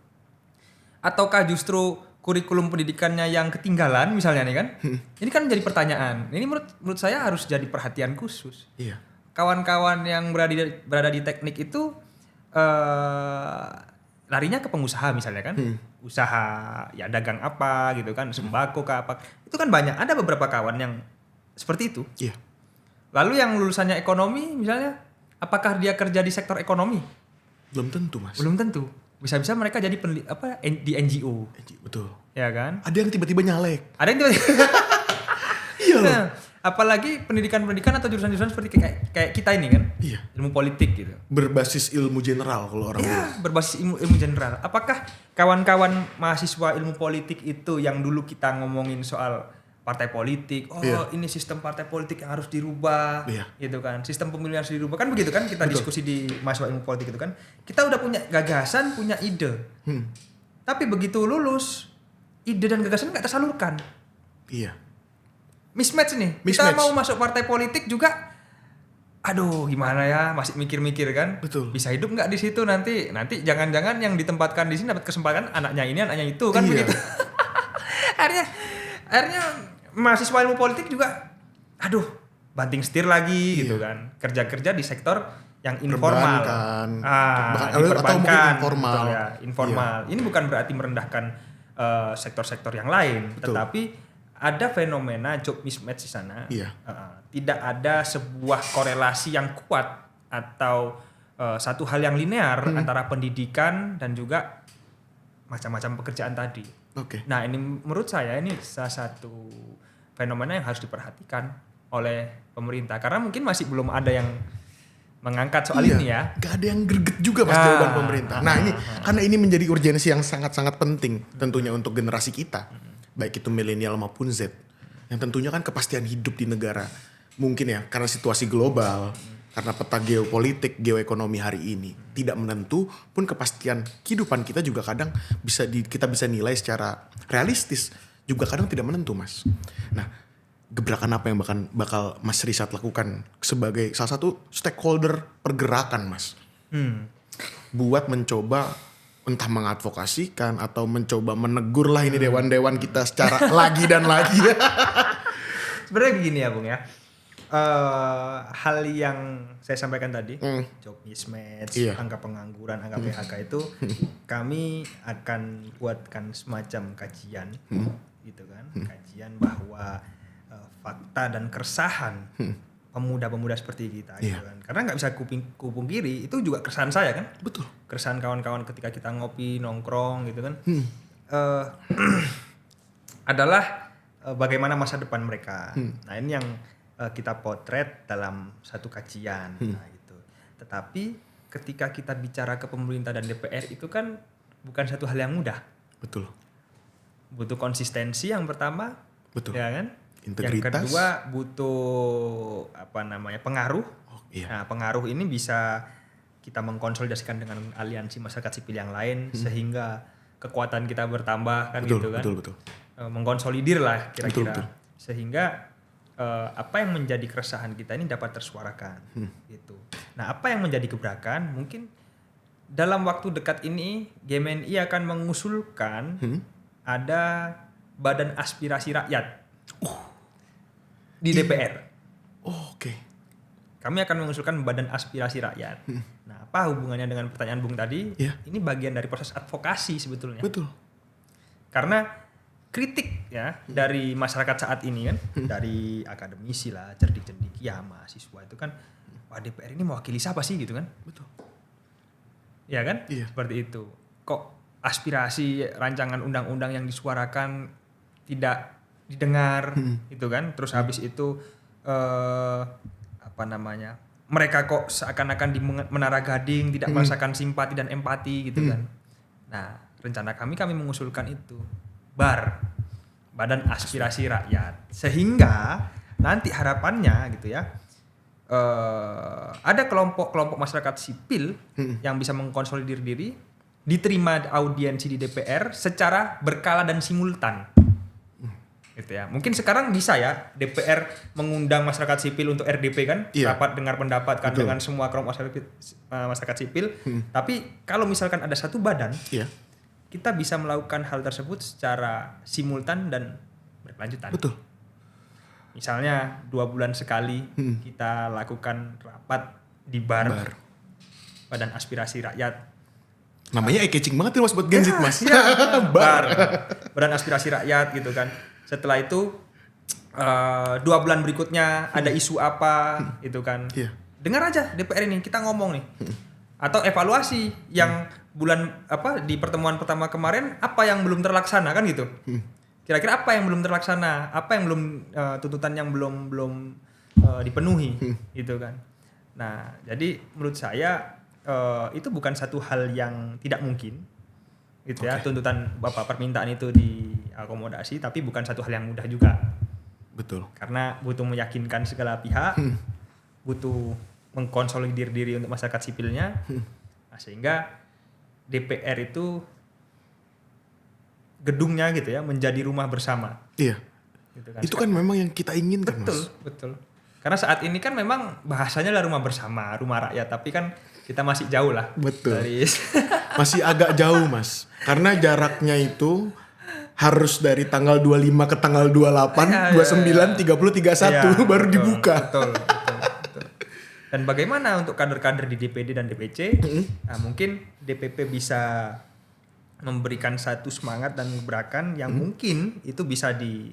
A: Ataukah justru kurikulum pendidikannya yang ketinggalan misalnya nih kan? Ini kan menjadi pertanyaan. Ini menurut saya harus jadi perhatian khusus.
B: Iya.
A: Kawan-kawan yang berada di teknik itu larinya ke pengusaha misalnya kan? Usaha ya dagang apa gitu kan, sembako ke apa. Itu kan banyak. Ada beberapa kawan yang seperti itu.
B: Iya.
A: Lalu yang lulusannya ekonomi misalnya, apakah dia kerja di sektor ekonomi?
B: Belum tentu Mas.
A: Belum tentu. Bisa-bisa mereka jadi di NGO.
B: Betul.
A: Ya kan?
B: Ada yang tiba-tiba nyalek.
A: Ada yang
B: Iya loh.
A: Nah, apalagi pendidikan-pendidikan atau jurusan-jurusan seperti kayak kita ini kan?
B: Iya.
A: Ilmu politik gitu.
B: Berbasis ilmu general kalau orang
A: Ya, berbasis ilmu general. Apakah kawan-kawan mahasiswa ilmu politik itu yang dulu kita ngomongin soal partai politik, ini sistem partai politik yang harus dirubah, gitu kan? Sistem pemilihan harus dirubah, kan begitu kan? Kita diskusi di mahasiswa ilmu politik itu kan? Kita udah punya gagasan, punya ide, tapi begitu lulus, ide dan gagasan nggak tersalurkan.
B: Iya.
A: Mismatch nih. Kita mau masuk partai politik juga, aduh gimana ya, masih mikir-mikir kan?
B: Betul.
A: Bisa hidup nggak di situ nanti jangan-jangan yang ditempatkan di sini dapat kesempatan anaknya ini, anaknya itu kan begitu. akhirnya mahasiswa ilmu politik juga, aduh banting setir lagi gitu kan, kerja di sektor yang informal,
B: di perbankan,
A: informal. Ya, informal. Ini bukan berarti merendahkan sektor-sektor yang lain, tetapi ada fenomena job mismatch di sana. Tidak ada sebuah korelasi yang kuat atau satu hal yang linear antara pendidikan dan juga macam-macam pekerjaan tadi. Nah ini menurut saya ini salah satu fenomena yang harus diperhatikan oleh pemerintah karena mungkin masih belum ada yang mengangkat soal ini ya.
B: Gak ada yang greget juga Mas jawaban pemerintah. Nah ini karena ini menjadi urgensi yang sangat-sangat penting tentunya untuk generasi kita, baik itu milenial maupun Z, yang tentunya kan kepastian hidup di negara mungkin ya karena situasi global, karena peta geopolitik, geoekonomi hari ini tidak menentu pun kepastian kehidupan kita juga kadang kita bisa nilai secara realistis juga kadang tidak menentu Mas. Nah gebrakan apa yang bakal Mas Rizat lakukan sebagai salah satu stakeholder pergerakan Mas? Buat mencoba entah mengadvokasikan atau mencoba menegur lah ini dewan-dewan kita secara lagi dan lagi.
A: Sebenarnya begini ya Bung ya. Hal yang saya sampaikan tadi, job mismatch, angka pengangguran, angka PHK itu kami akan buatkan semacam kajian, gitu kan, kajian bahwa fakta dan keresahan pemuda-pemuda seperti kita, gitu kan, karena nggak bisa kupungkiri itu juga keresahan saya kan,
B: betul,
A: keresahan kawan-kawan ketika kita ngopi nongkrong gitu kan, adalah bagaimana masa depan mereka. Nah ini yang kita potret dalam satu kajian. Nah, itu. Tetapi ketika kita bicara ke pemerintah dan DPR itu kan bukan satu hal yang mudah.
B: Betul.
A: Butuh konsistensi yang pertama,
B: betul.
A: Ya kan?
B: Integritas.
A: Yang kedua butuh pengaruh. Nah, pengaruh ini bisa kita mengkonsolidasikan dengan aliansi masyarakat sipil yang lain sehingga kekuatan kita bertambah kan, gitu kan.
B: Betul.
A: Mengkonsolidir lah kira-kira.
B: Betul.
A: Sehingga apa yang menjadi keresahan kita ini dapat tersuarakan gitu. Nah, apa yang menjadi gebrakan mungkin dalam waktu dekat ini GMNI akan mengusulkan ada badan aspirasi rakyat di DPR. Kami akan mengusulkan badan aspirasi rakyat. Nah, apa hubungannya dengan pertanyaan Bung tadi? Ini bagian dari proses advokasi sebetulnya.
B: Betul.
A: Karena kritik ya dari masyarakat saat ini kan, dari akademisi lah, cerdik-cerdik ya mahasiswa itu kan, wah DPR ini mewakili siapa sih gitu kan? Betul. Ya kan? Seperti itu. Kok aspirasi rancangan undang-undang yang disuarakan tidak didengar gitu kan? Terus habis itu mereka kok seakan-akan di Menara Gading tidak merasakan simpati dan empati gitu kan? Nah, rencana kami mengusulkan itu Badan Aspirasi Rakyat, sehingga nanti harapannya gitu ya, ada kelompok-kelompok masyarakat sipil yang bisa mengkonsolidir diri, diterima audiensi di DPR secara berkala dan simultan. Gitu ya. Mungkin sekarang bisa ya DPR mengundang masyarakat sipil untuk RDP kan, rapat dengar pendapat kan dengan semua kelompok masyarakat sipil. Tapi kalau misalkan ada satu badan, kita bisa melakukan hal tersebut secara simultan dan berkelanjutan.
C: Betul.
A: Misalnya 2 bulan sekali kita lakukan rapat di bar. Badan Aspirasi Rakyat.
C: Namanya eye-catching banget ya Mas buat Gen Z Mas.
A: Bar. Badan Aspirasi Rakyat gitu kan. Setelah itu 2 bulan berikutnya ada isu apa gitu kan. Dengar aja DPR ini, kita ngomong nih. Atau evaluasi yang bulan di pertemuan pertama kemarin apa yang belum terlaksana kan gitu. Kira-kira apa yang belum terlaksana, apa yang belum tuntutan yang belum dipenuhi gitu kan. Nah, jadi menurut saya itu bukan satu hal yang tidak mungkin gitu ya, tuntutan permintaan itu diakomodasi, tapi bukan satu hal yang mudah juga.
C: Betul.
A: Karena butuh meyakinkan segala pihak, butuh mengkonsolidir diri untuk masyarakat sipilnya, nah, sehingga DPR itu gedungnya gitu ya menjadi rumah bersama.
C: Iya.
A: Gitu kan.
C: Itu kan memang yang kita inginkan,
A: Mas. Betul. Karena saat ini kan memang bahasanya lah rumah bersama, rumah rakyat, tapi kan kita masih jauh lah.
C: Betul.
A: Dari
C: masih agak jauh, Mas. Karena jaraknya itu harus dari tanggal 25 ke tanggal 28, 29, 30, 31 baru dibuka.
A: Betul. Dan bagaimana untuk kader-kader di DPD dan DPC? Nah, mungkin DPP bisa memberikan satu semangat dan gebrakan yang mungkin itu bisa di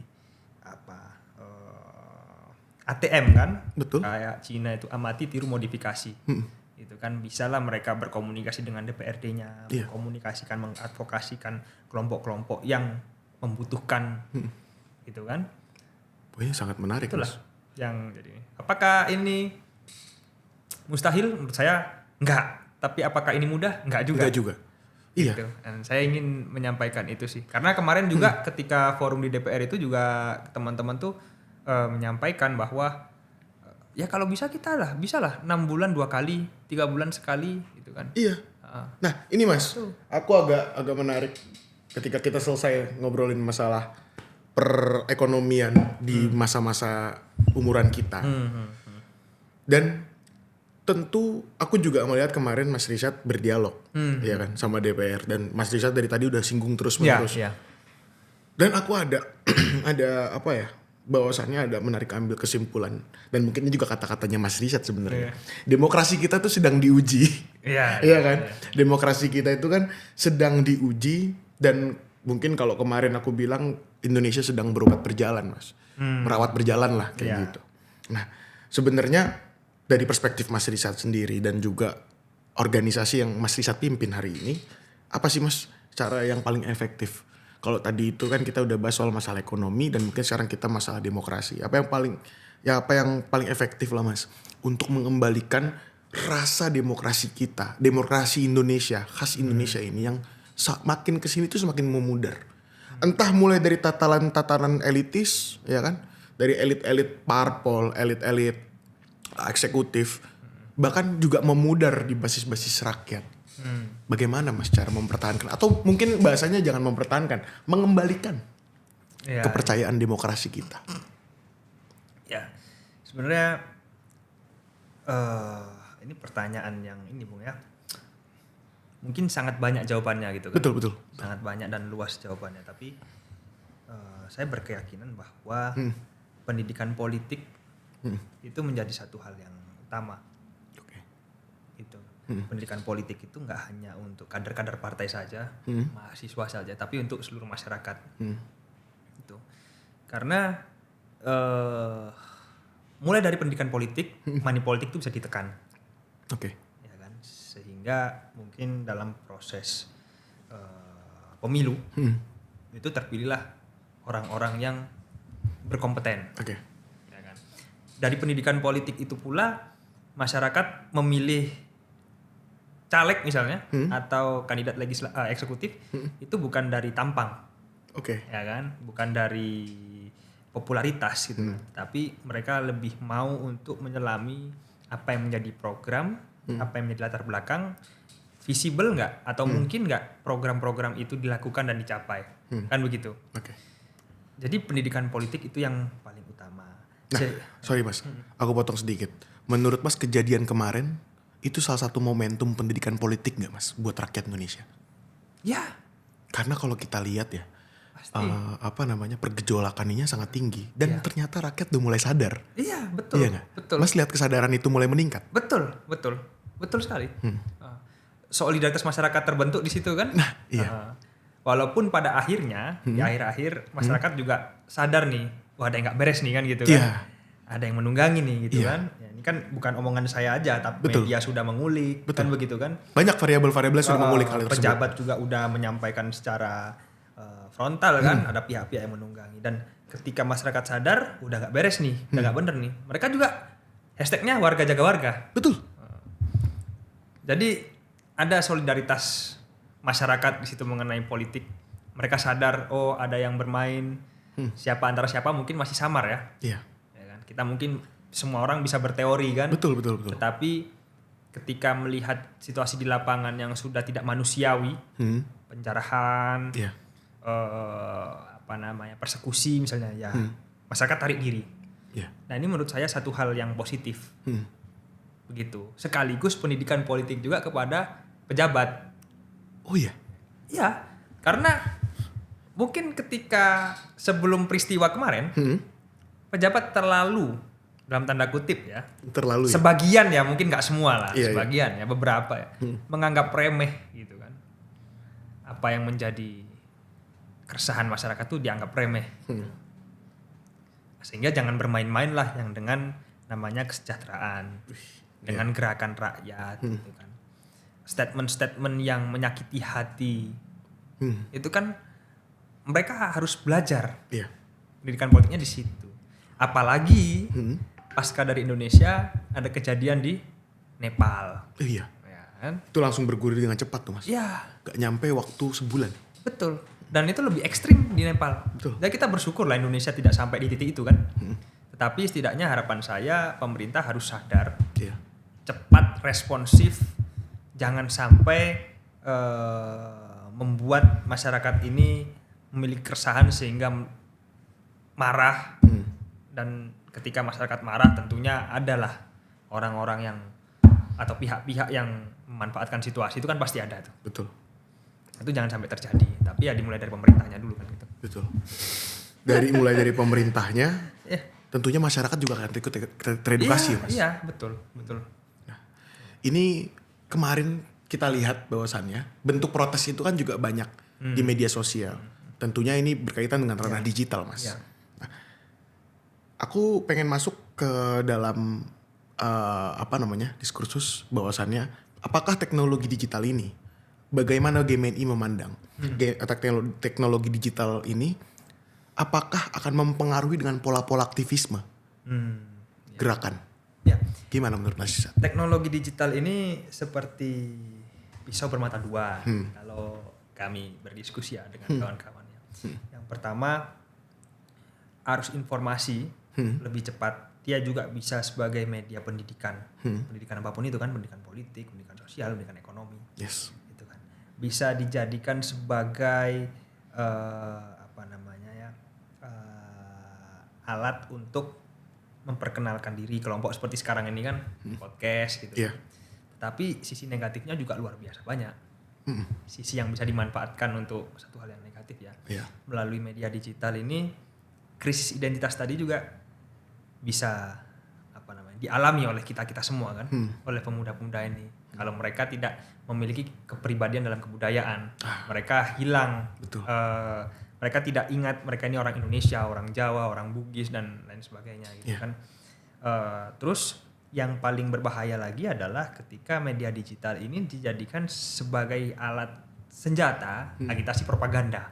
A: ATM kan,
C: betul.
A: Kayak Cina itu amati tiru modifikasi, itu kan bisalah mereka berkomunikasi dengan DPRD-nya, mengkomunikasikan, mengadvokasikan kelompok-kelompok yang membutuhkan, gitu kan?
C: Wah, sangat menarik.
A: Itulah
C: Mas.
A: yang jadi. Apakah ini mustahil? Menurut saya enggak. Tapi apakah ini mudah? Enggak juga.
C: Enggak juga. Iya.
A: Gitu. Dan saya ingin menyampaikan itu sih. Karena kemarin juga ketika forum di DPR itu juga teman-teman tuh menyampaikan bahwa ya kalau bisa bisalah 6 bulan 2 kali, 3 bulan sekali gitu kan.
C: Iya. Nah, ini Mas, aku agak menarik ketika kita selesai ngobrolin masalah perekonomian di masa-masa umuran kita. Dan tentu aku juga melihat kemarin Mas Rizad berdialog ya kan sama DPR, dan Mas Rizad dari tadi udah singgung terus-menerus. Dan aku ada apa ya? Bahwasannya ada menarik ambil kesimpulan, dan mungkin ini juga kata-katanya Mas Rizad sebenarnya. Demokrasi kita tuh sedang diuji. Iya kan? Demokrasi kita itu kan sedang diuji, dan mungkin kalau kemarin aku bilang Indonesia sedang berobat berjalan, Mas. Merawat berjalan lah kayak gitu. Nah, sebenarnya dari perspektif Mas Rizad sendiri dan juga organisasi yang Mas Rizad pimpin hari ini, apa sih Mas cara yang paling efektif? Kalau tadi itu kan kita udah bahas soal masalah ekonomi, dan mungkin sekarang kita masalah demokrasi. Apa yang paling efektif lah Mas untuk mengembalikan rasa demokrasi kita, demokrasi Indonesia, khas Indonesia ini yang makin kesini tuh semakin memudar. Entah mulai dari tatanan elitis, ya kan, dari elit-elit parpol, elit-elit eksekutif, bahkan juga memudar di basis-basis rakyat. Bagaimana Mas cara mempertahankan, atau mungkin bahasanya jangan mempertahankan, mengembalikan kepercayaan demokrasi kita?
A: Ya, sebenarnya ini pertanyaan yang ini Bung ya, mungkin sangat banyak jawabannya gitu kan.
C: Betul.
A: Sangat banyak dan luas jawabannya, tapi saya berkeyakinan bahwa pendidikan politik itu menjadi satu hal yang utama. Itu pendidikan politik itu nggak hanya untuk kader-kader partai saja, mahasiswa saja, tapi untuk seluruh masyarakat. Itu karena mulai dari pendidikan politik, money politik itu bisa ditekan. Ya kan, sehingga mungkin dalam proses pemilu itu terpilihlah orang-orang yang berkompeten. Ya kan? Dari pendidikan politik itu pula masyarakat memilih caleg misalnya atau kandidat eksekutif itu bukan dari tampang,
C: Oke.
A: ya kan, bukan dari popularitas gitu, tapi mereka lebih mau untuk menyelami apa yang menjadi program, apa yang menjadi latar belakang, visible nggak atau mungkin nggak program-program itu dilakukan dan dicapai, kan begitu.
C: Oke.
A: Jadi pendidikan politik itu yang paling utama.
C: Nah, sorry Mas, aku potong sedikit. Menurut Mas kejadian kemarin itu salah satu momentum pendidikan politik nggak Mas buat rakyat Indonesia?
A: Ya,
C: Karena kalau kita lihat ya,
A: pasti.
C: pergejolakannya sangat tinggi dan ternyata rakyat udah mulai sadar.
A: Iya, betul.
C: Iya nggak?
A: Betul.
C: Mas lihat kesadaran itu mulai meningkat.
A: Betul sekali. Solidaritas masyarakat terbentuk di situ kan.
C: Nah, iya.
A: Walaupun pada akhirnya di akhir-akhir masyarakat juga sadar nih, wah ada yang nggak beres nih kan gitu kan.
C: Iya.
A: Ada yang menunggangi nih gitu
C: Iya.
A: kan. Ya, ini kan bukan omongan saya aja, tapi
C: Betul.
A: media sudah mengulik, kan begitu kan.
C: Banyak variabel-variabel sudah mengulik hal tersebut.
A: Pejabat juga udah menyampaikan secara frontal kan, ada pihak-pihak yang menunggangi, dan ketika masyarakat sadar udah nggak beres nih, udah nggak bener nih, mereka juga hashtagnya warga jaga warga.
C: Betul.
A: Jadi ada solidaritas masyarakat di situ mengenai politik. Mereka sadar, oh ada yang bermain, siapa antara siapa mungkin masih samar ya.
C: Iya.
A: Ya kan? Kita mungkin semua orang bisa berteori kan.
C: Betul.
A: Tetapi ketika melihat situasi di lapangan yang sudah tidak manusiawi, penjarahan,
C: Iya.
A: persekusi misalnya, ya masyarakat tarik diri.
C: Iya.
A: Nah ini menurut saya satu hal yang positif, begitu. Sekaligus pendidikan politik juga kepada pejabat.
C: Oh iya.
A: Ya, karena mungkin ketika sebelum peristiwa kemarin, pejabat terlalu, dalam tanda kutip ya,
C: Terlalu ya.
A: sebagian ya, mungkin nggak semua lah,
C: Iya,
A: sebagian ya, beberapa ya, menganggap remeh gitu kan. Apa yang menjadi keresahan masyarakat tuh dianggap remeh. Sehingga jangan bermain-main lah yang dengan namanya kesejahteraan, dengan gerakan rakyat gitu kan. Statement-statement yang menyakiti hati, itu kan mereka harus belajar.
C: Iya.
A: Pendidikan politiknya di situ. Apalagi pasca dari Indonesia ada kejadian di Nepal.
C: Iya.
A: Ya kan?
C: Itu langsung bergulir dengan cepat tuh Mas.
A: Ya,
C: Gak nyampe waktu sebulan.
A: betul. Dan itu lebih ekstrim di Nepal.
C: Betul.
A: Dan kita bersyukur lah Indonesia tidak sampai di titik itu kan. Tetapi setidaknya harapan saya pemerintah harus sadar,
C: Iya.
A: cepat, responsif, jangan sampai membuat masyarakat ini memiliki keresahan sehingga marah. Dan ketika masyarakat marah tentunya adalah orang-orang yang atau pihak-pihak yang memanfaatkan situasi, itu kan pasti ada tuh.
C: Betul.
A: Itu jangan sampai terjadi, tapi ya dimulai dari pemerintahnya dulu kan gitu.
C: Betul. Mulai dari pemerintahnya,
A: Ya.
C: tentunya masyarakat juga akan ikut teredukasi
A: Iya,
C: Mas.
A: iya, betul.
C: Ini kemarin kita lihat bahwasannya bentuk protes itu kan juga banyak di media sosial. Tentunya ini berkaitan dengan ranah digital Mas.
A: Ya.
C: Nah, aku pengen masuk ke dalam diskursus bahwasannya apakah teknologi digital ini, bagaimana GMNI memandang teknologi digital ini, apakah akan mempengaruhi dengan pola-pola aktivisme gerakan?
A: Ya.
C: Gimana menurut Mas Isan?
A: Teknologi digital ini seperti pisau bermata dua kalau kami berdiskusi ya dengan kawan-kawannya. Yang pertama, arus informasi lebih cepat. Dia juga bisa sebagai media pendidikan. Pendidikan apapun itu kan, pendidikan politik, pendidikan sosial, pendidikan ekonomi.
C: Yes.
A: Gitu kan. Bisa dijadikan sebagai alat untuk memperkenalkan diri kelompok seperti sekarang ini kan, podcast gitu.
C: Iya.
A: Tapi sisi negatifnya juga luar biasa banyak. Sisi yang bisa dimanfaatkan untuk satu hal yang negatif ya.
C: Iya.
A: Melalui media digital ini, krisis identitas tadi juga bisa dialami oleh kita semua kan, oleh pemuda-pemuda ini. Kalau mereka tidak memiliki kepribadian dalam kebudayaan, mereka hilang.
C: Betul.
A: Mereka tidak ingat mereka ini orang Indonesia, orang Jawa, orang Bugis dan lain sebagainya gitu kan. Terus yang paling berbahaya lagi adalah ketika media digital ini dijadikan sebagai alat senjata agitasi propaganda.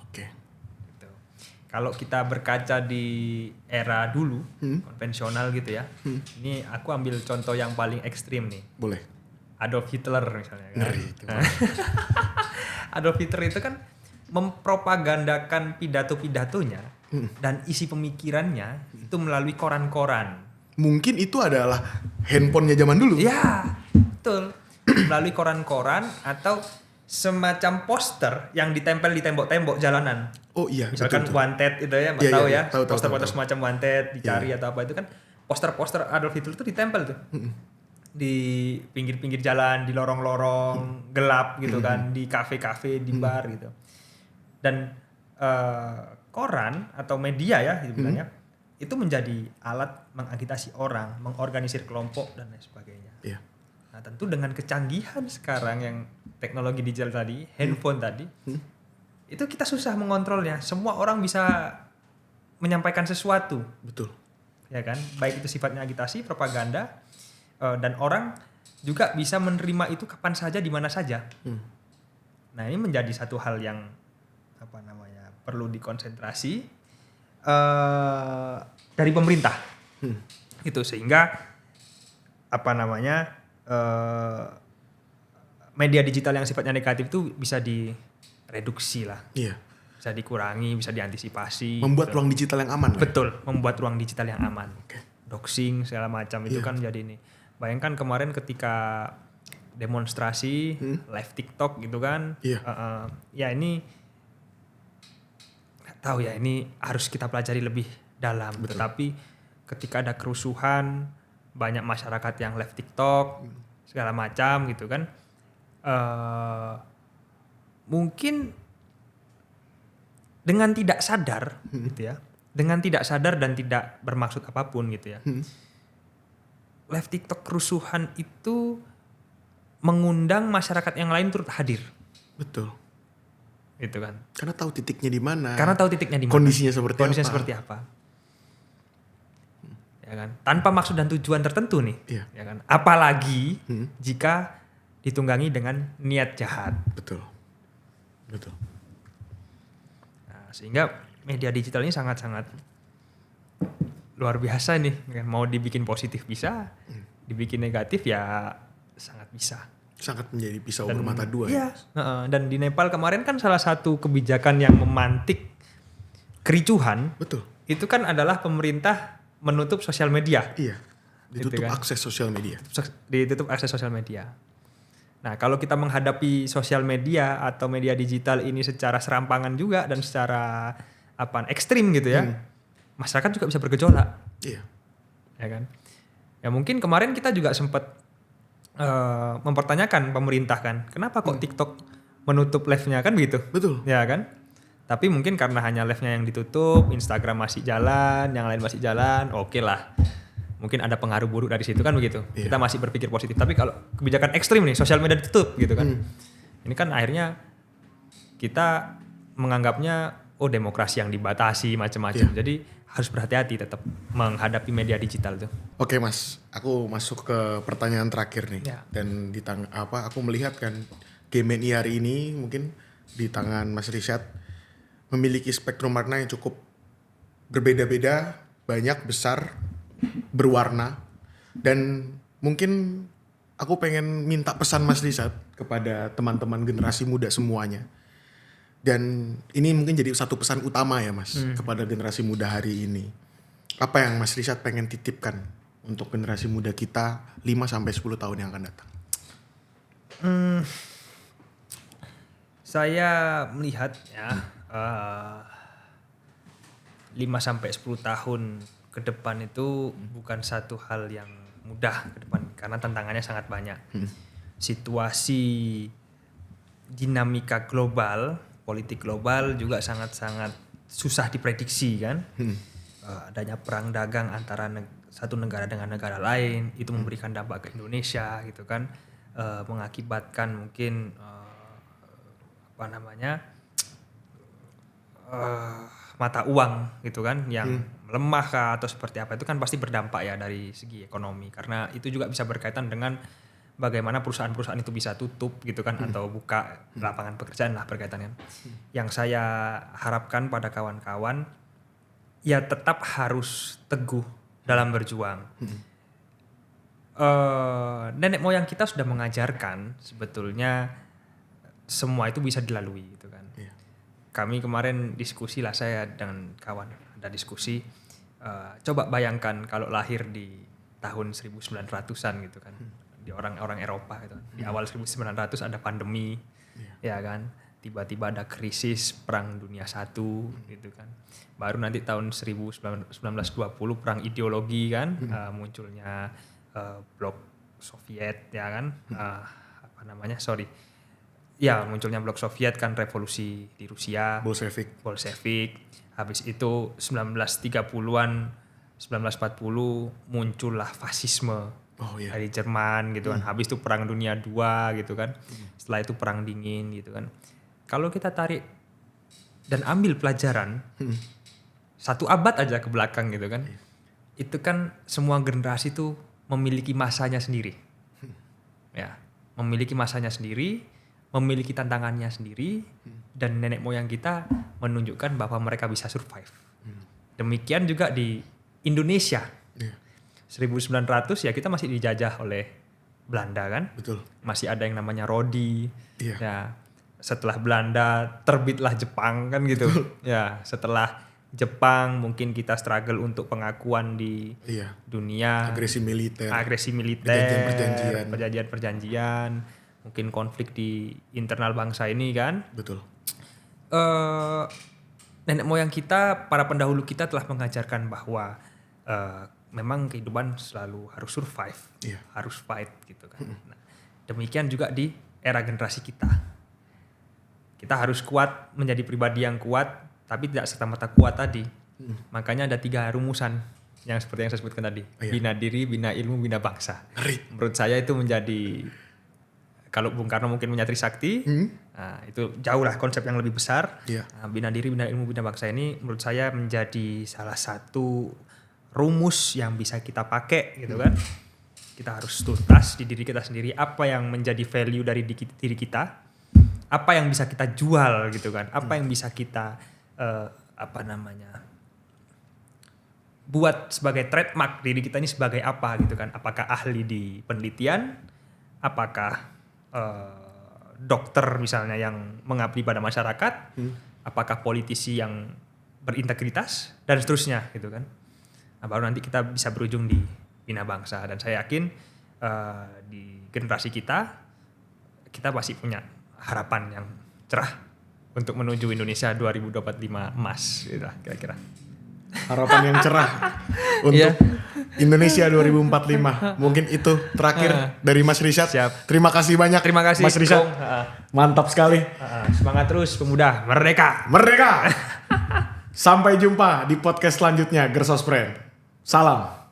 C: Oke.
A: Gitu. Kalau kita berkaca di era dulu konvensional gitu ya, ini aku ambil contoh yang paling ekstrim nih.
C: Boleh.
A: Adolf Hitler misalnya kan.
C: Ngeri itu.
A: Adolf Hitler itu kan mempropagandakan pidato-pidatonya dan isi pemikirannya itu melalui koran-koran.
C: Mungkin itu adalah handphonenya zaman dulu.
A: Ya, betul. Melalui koran-koran atau semacam poster yang ditempel di tembok-tembok jalanan.
C: Oh iya.
A: Misalkan
C: betul.
A: wanted itu ya,
C: Iya,
A: tahu
C: iya,
A: ya.
C: tahu,
A: Poster-poster
C: tahu.
A: semacam wanted dicari atau apa itu kan poster-poster Adolf Hitler itu ditempel tuh. Di pinggir-pinggir jalan, di lorong-lorong gelap gitu kan, di kafe-kafe, di bar gitu. Dan koran atau media ya sebenarnya itu menjadi alat mengagitasi orang, mengorganisir kelompok dan lain sebagainya.
C: Iya.
A: Nah, tentu dengan kecanggihan sekarang yang teknologi digital tadi, handphone tadi, itu kita susah mengontrolnya. Semua orang bisa menyampaikan sesuatu,
C: Betul.
A: ya kan? Baik itu sifatnya agitasi, propaganda, dan orang juga bisa menerima itu kapan saja, di mana saja. Nah, ini menjadi satu hal yang perlu dikonsentrasi dari pemerintah, itu sehingga media digital yang sifatnya negatif itu bisa direduksi lah,
C: Iya.
A: bisa dikurangi, bisa diantisipasi.
C: Membuat
A: gitu.
C: ruang digital yang aman.
A: Betul, membuat ruang digital yang aman.
C: Oke.
A: Doxing segala macam itu kan jadi ini. Bayangkan kemarin ketika demonstrasi live TikTok gitu kan,
C: Iya.
A: ya ini nggak tahu ya, ini harus kita pelajari lebih dalam.
C: Betul.
A: Tetapi ketika ada kerusuhan, banyak masyarakat yang live TikTok segala macam gitu kan, mungkin dengan tidak sadar gitu ya, dengan tidak sadar dan tidak bermaksud apapun gitu ya, live TikTok kerusuhan itu mengundang masyarakat yang lain turut hadir,
C: Betul.
A: gitu kan?
C: Karena tahu titiknya di mana.
A: Karena tahu titiknya di mana,
C: Kondisinya seperti
A: kondisinya
C: apa.
A: seperti apa, ya kan? Tanpa maksud dan tujuan tertentu nih,
C: Iya.
A: ya kan? Apalagi jika ditunggangi dengan niat jahat.
C: Betul. Betul.
A: Nah, sehingga media digital ini sangat-sangat luar biasa nih. Mau dibikin positif bisa, dibikin negatif ya sangat bisa.
C: Sangat menjadi pisau bermata dua ya.
A: Iya. Dan di Nepal kemarin kan salah satu kebijakan yang memantik kericuhan
C: Betul.
A: itu kan adalah pemerintah menutup sosial media.
C: Iya. Ditutup
A: Gitu kan.
C: akses sosial media.
A: Ditutup akses sosial media. Nah, kalau kita menghadapi sosial media atau media digital ini secara serampangan juga dan secara ekstrim gitu ya, masyarakat juga bisa bergejolak,
C: Iya.
A: ya kan? Ya mungkin kemarin kita juga sempat mempertanyakan pemerintah kan, kenapa kok TikTok menutup live-nya kan begitu?
C: Betul.
A: Ya kan? Tapi mungkin karena hanya live-nya yang ditutup, Instagram masih jalan, yang lain masih jalan, oke lah. Mungkin ada pengaruh buruk dari situ kan begitu.
C: Iya.
A: Kita masih berpikir positif. Tapi kalau kebijakan ekstrim nih, sosial media ditutup gitu kan. Ini kan akhirnya kita menganggapnya demokrasi yang dibatasi macam-macam.
C: Iya.
A: Jadi harus berhati-hati tetap menghadapi media digital tuh.
C: Oke Mas, aku masuk ke pertanyaan terakhir nih.
A: Ya.
C: Dan aku melihat kan GMNI hari ini mungkin di tangan Mas Rishad memiliki spektrum warna yang cukup berbeda-beda, banyak, besar, berwarna. Dan mungkin aku pengen minta pesan Mas Rishad kepada teman-teman generasi muda semuanya. Dan ini mungkin jadi satu pesan utama ya Mas kepada generasi muda hari ini. Apa yang Mas Rishad pengen titipkan untuk generasi muda kita 5-10 tahun yang akan datang?
A: Saya melihat ya 5-10 tahun ke depan itu bukan satu hal yang mudah ke depan karena tantangannya sangat banyak. Situasi dinamika global, politik global juga sangat-sangat susah diprediksi kan. Adanya perang dagang antara satu negara dengan negara lain itu memberikan dampak ke Indonesia gitu kan, mengakibatkan mungkin mata uang gitu kan yang melemah kah atau seperti apa, itu kan pasti berdampak ya dari segi ekonomi karena itu juga bisa berkaitan dengan bagaimana perusahaan-perusahaan itu bisa tutup gitu kan atau buka lapangan pekerjaan lah berkaitan kan. Yang saya harapkan pada kawan-kawan ya tetap harus teguh dalam berjuang. nenek moyang kita sudah mengajarkan sebetulnya semua itu bisa dilalui gitu kan.
C: Iya.
A: Kami kemarin diskusi lah, saya dengan kawan ada diskusi, coba bayangkan kalau lahir di tahun 1900-an gitu kan, di orang-orang Eropa gitu. Di awal 1900 ada pandemi, ya kan, tiba-tiba ada krisis perang dunia 1 gitu kan. Baru nanti tahun 1920 perang ideologi kan, munculnya blok Soviet ya kan, munculnya blok Soviet kan, revolusi di Rusia, Bolshevik. Habis itu 1930-an, 1940 muncullah fasisme dari Jerman gitu kan. Habis itu perang dunia 2 gitu kan. Setelah itu perang dingin gitu kan. Kalau kita tarik dan ambil pelajaran 1 abad aja ke belakang gitu kan. Itu kan semua generasi itu memiliki masanya sendiri. Ya, memiliki masanya sendiri, memiliki tantangannya sendiri, dan nenek moyang kita menunjukkan bahwa mereka bisa survive. Demikian juga di Indonesia. 1900 ya kita masih dijajah oleh Belanda kan.
C: Betul.
A: Masih ada yang namanya Rodi.
C: Iya.
A: Ya, setelah Belanda terbitlah Jepang kan gitu. Ya, setelah Jepang mungkin kita struggle untuk pengakuan di dunia. Agresi militer. Perjanjian-perjanjian. Mungkin konflik di internal bangsa ini kan.
C: Betul.
A: Nenek moyang kita, para pendahulu kita telah mengajarkan bahwa memang kehidupan selalu harus survive, harus fight gitu kan. Nah, demikian juga di era generasi kita. Kita harus kuat, menjadi pribadi yang kuat, tapi tidak serta-merta kuat tadi. Makanya ada 3 rumusan yang seperti yang saya sebutkan tadi. Bina diri, bina ilmu, bina bangsa. Menurut saya itu menjadi, kalau Bung Karno mungkin punya Trisakti, nah, itu jauh lah konsep yang lebih besar. Nah, bina diri, bina ilmu, bina bangsa ini menurut saya menjadi salah satu rumus yang bisa kita pakai gitu kan. Kita harus tuntas di diri kita sendiri, apa yang menjadi value dari diri kita, apa yang bisa kita jual gitu kan, apa yang bisa kita buat sebagai trademark diri kita ini sebagai apa gitu kan. Apakah ahli di penelitian, apakah dokter misalnya yang mengabdi pada masyarakat, apakah politisi yang berintegritas dan seterusnya gitu kan. Nah, baru nanti kita bisa berujung di bina bangsa, dan saya yakin di generasi kita masih punya harapan yang cerah untuk menuju Indonesia 2045 emas gitu kira-kira.
C: Harapan yang cerah untuk Indonesia 2045. Mungkin itu terakhir dari Mas Rishad.
A: Siap.
C: Terima kasih banyak.
A: Terima kasih
C: Mas Rishad. Mantap sekali.
A: Semangat terus pemuda, merdeka.
C: Merdeka. Sampai jumpa di podcast selanjutnya Gersos Friend. Salam.